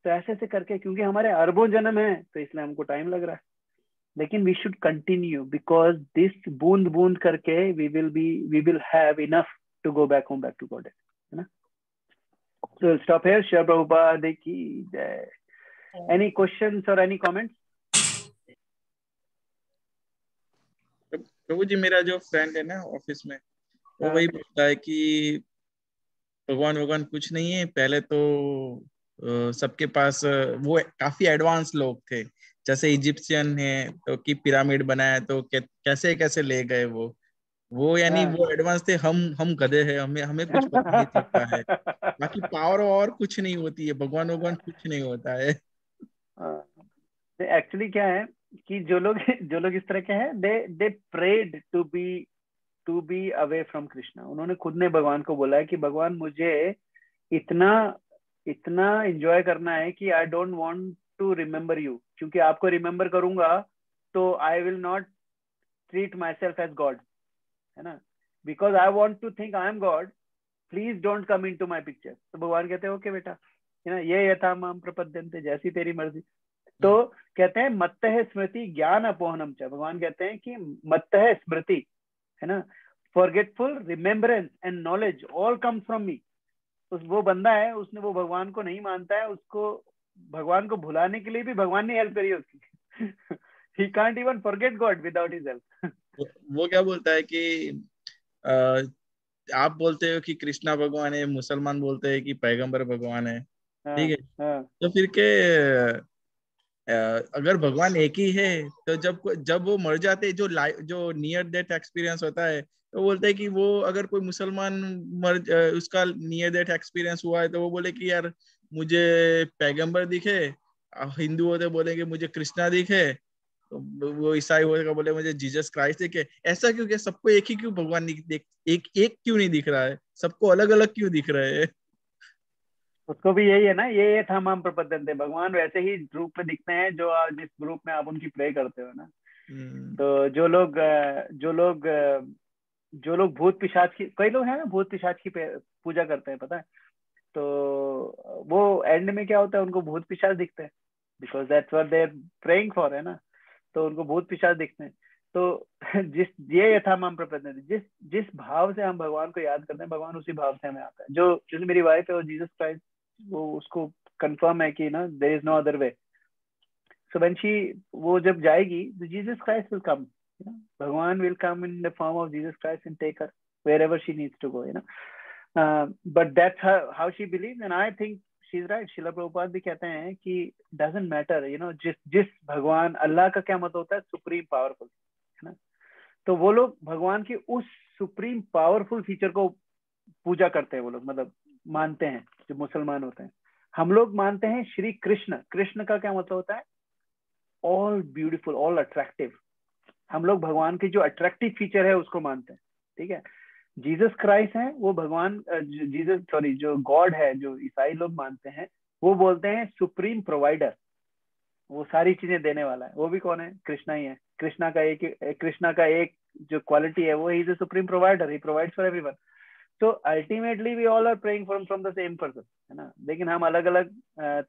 तो ऐसे ऐसे करके, क्योंकि हमारे अरबों जन्म है, तो इसलिए हमको टाइम लग रहा है, लेकिन we should continue, because this बूंद बूंद करके we will have enough to go back home, back to God, है ना। So stop here. Shri Prabhupada ki jai. Any questions or any comments? प्रभु जी, मेरा जो फ्रेंड है ना ऑफिस में, वो वही बोलता है कि भगवान कुछ नहीं है। पहले तो सबके पास वो काफी एडवांस लोग थे, जैसे इजिप्शियन है तो कि पिरामिड बनाया तो कैसे कैसे ले गए वो यानी वो एडवांस थे। हम गधे हैं, हमें कुछ पता नहीं चलता है। बाकी पावर और कुछ नहीं होती है, भगवान कुछ नहीं होता है। एक्चुअली क्या है कि जो लोग इस तरह के हैं, they prayed to be away from Krishna. उन्होंने खुद ने भगवान को बोला है कि भगवान मुझे इतना एंजॉय करना है कि I don't want to remember you, क्योंकि आपको रिमेम्बर करूंगा तो I will not treat myself as God, है ना, because I want to think I am God, please don't come into my picture. तो भगवान कहते हैं ओके बेटा, है ना, ये यथा माम प्रपद्यन्ते, जैसी तेरी मर्जी। तो कहते हैं मत्तः स्मृति ज्ञान अपोहनम च, भगवान कहते हैं कि मत्तः स्मृति, है ना, forgetful, remembrance and knowledge all come from me. वो बंदा है, उसने वो भगवान को नहीं मानता है, उसको भगवान को भुलाने के लिए भी भगवान ने हेल्प करी है उसकी he can't even forget God without his help वो क्या बोलता है कि आप बोलते हो कि कृष्णा भगवान है, मुसलमान बोलते हैं कि पैगंबर भगवान है, ठीक है। तो फिर के अगर भगवान एक ही है तो जब वो मर जाते, जो नियर डेथ एक्सपीरियंस होता है, तो बोलते हैं कि वो अगर कोई मुसलमान उसका नियर डेथ एक्सपीरियंस हुआ है तो वो बोले कि यार मुझे पैगंबर दिखे हिंदू होते बोलेंगे मुझे कृष्णा दिखे, तो वो ईसाई होगा बोले मुझे जीसस क्राइस्ट दिखे। ऐसा क्यों? क्या सबको एक ही क्यों भगवान एक क्यों नहीं दिख रहा है? सबको अलग अलग क्यों दिख रहे हैं? उसको भी यही है ना, ये था माम प्रपद्यन्ते, भगवान वैसे ही रूप में दिखते हैं जो जिस ग्रुप में आप उनकी प्रे करते हो ना। तो जो लोग भूत पिशाच की, कई लोग हैं ना भूत पिशाच की पूजा करते हैं, पता है? तो वो एंड में क्या होता है, उनको भूत पिशाच दिखते हैं, because that's what they are praying for, है ना? तो उनको भूत पिशाच दिखते हैं। तो ये यथा माम प्रपद्यन्ते, जिस भाव से हम भगवान को याद करते हैं, भगवान उसी भाव से हमें आता है। जो जैसे मेरी वाइफ है, वो जीसस क्राइस्ट, वो उसको कंफर्म है कि ना there is no other way. So when she, वो जब जाएगी, जीसस क्राइस्ट विल कम, भगवान will come in the form of Jesus Christ and take her wherever she needs to go, but that's how she believes, and I think she's right. शिला प्रभुपाद भी कहते हैं कि doesn't matter, जिस भगवान, अल्लाह का क्या मतलब होता है? सुप्रीम पावरफुल, है ना? तो वो लोग भगवान की उस सुप्रीम पावरफुल फीचर को पूजा करते हैं, वो लोग मतलब मानते हैं, जो मुसलमान होते हैं। हम लोग मानते हैं श्री कृष्ण। कृष्ण का क्या मतलब होता है? All beautiful, all attractive. हम लोग भगवान की जो अट्रैक्टिव फीचर है उसको मानते हैं, ठीक है? जीसस क्राइस्ट है वो भगवान, जो गॉड है, जो ईसाई लोग मानते हैं, वो बोलते हैं सुप्रीम प्रोवाइडर, वो सारी चीजें देने वाला है। वो भी कौन है? कृष्णा ही है। कृष्णा का एक जो क्वालिटी है, वो ही is the supreme provider, he provides for everyone. So ultimately we all are praying from the same person, है ना? लेकिन हम अलग अलग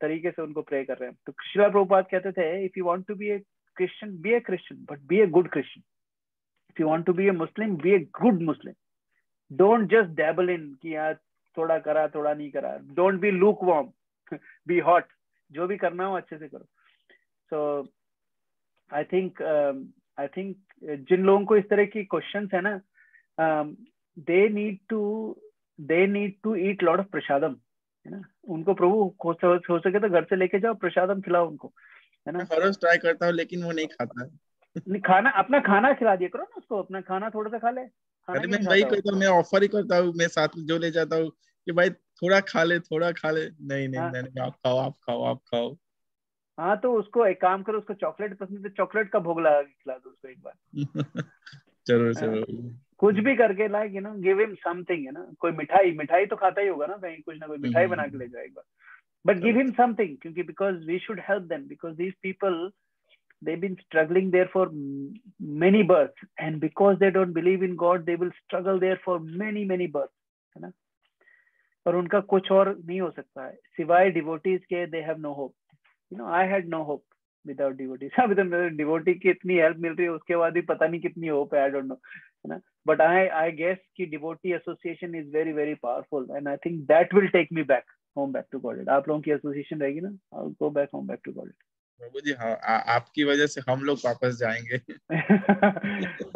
तरीके से उनको प्रे कर रहे हैं। तो श्रीला प्रभुपाद कहते थे, if you want to be a Christian, be a Christian, but be a good Christian. If you want to be a Muslim, be a good Muslim. Don't just dabble in कि यार थोड़ा करा थोड़ा नहीं करा। Don't be lukewarm, be hot. जो भी करना हो अच्छे से करो। So I think जिन लोगों को इस तरह की क्वेश्चंस है ना, they need to eat lot of प्रसादम, है ना? उनको प्रभु हो सके तो घर से लेके जाओ, प्रसादम खिलाओ उनको, है ना? हर रोज ट्राई करता हूँ लेकिन वो नहीं खाता है। खाना, अपना खाना खिला दिया करो ना उसको, अपना खाना थोड़ा सा खा ले। खाना अरे क्यों मैं नहीं वही खाता करता हूँ, मैं ऑफर ही करता हूँ, मैं साथ में जो ले जाता हूँ कि भाई थोड़ा खा ले, थोड़ा खा ले। नहीं नहीं हाँ नहीं, आप खाओ आप खाओ आप खाओ। हाँ, तो उसको एक काम करो, उसको चॉकलेट पसंद है, चॉकलेट का भोग लगा के खिला दो उसको एक बार। जरूर हाँ, जरूर। कुछ भी करके लाइक गिव हिम समथिंग, है ना? कोई मिठाई तो खाता ही होगा ना, कहीं कुछ ना कोई मिठाई बना के ले जाओ एक बार, but give him something, because we should help them, because these people, they've been struggling there for many births, and because they don't believe in God, they will struggle there for many births, है ना? और उनका कुछ और नहीं हो सकता है सिवाय डिवोटीज के। they have no hope, I had no hope without devotees. अभी तो मेरे डिवोटी की इतनी हेल्प मिल रही है, उसके बाद भी पता नहीं कितनी होप है, I don't know, है ना? But I guess कि devotee association is very powerful, and I think that will take me back to Godhead. आप लोगों की एसोसिएशन रहेगी ना, I'll go back home back to Godhead. प्रभु जी हाँ, आपकी वजह से हम लोग वापस जाएंगे।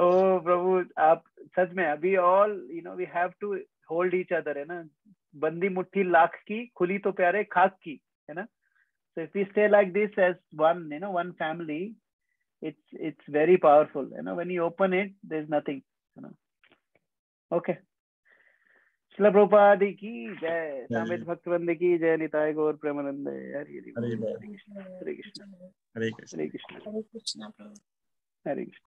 ओ प्रभु, आप सच में अभी all we have to hold each other, है ना? बंदी मुट्ठी लाख की, खुली तो प्यारे खाक की, है ना? So if we stay like this as one, one family, it's very powerful, when you open it, there's nothing, okay. Srila Prabhupada की जय, सामवेद भक्तवृंद की जय, निताय गौर प्रेमानंद, हरे कृष्ण हरे कृष्ण हरे कृष्ण। हरे कृष्ण हरे कृष्ण।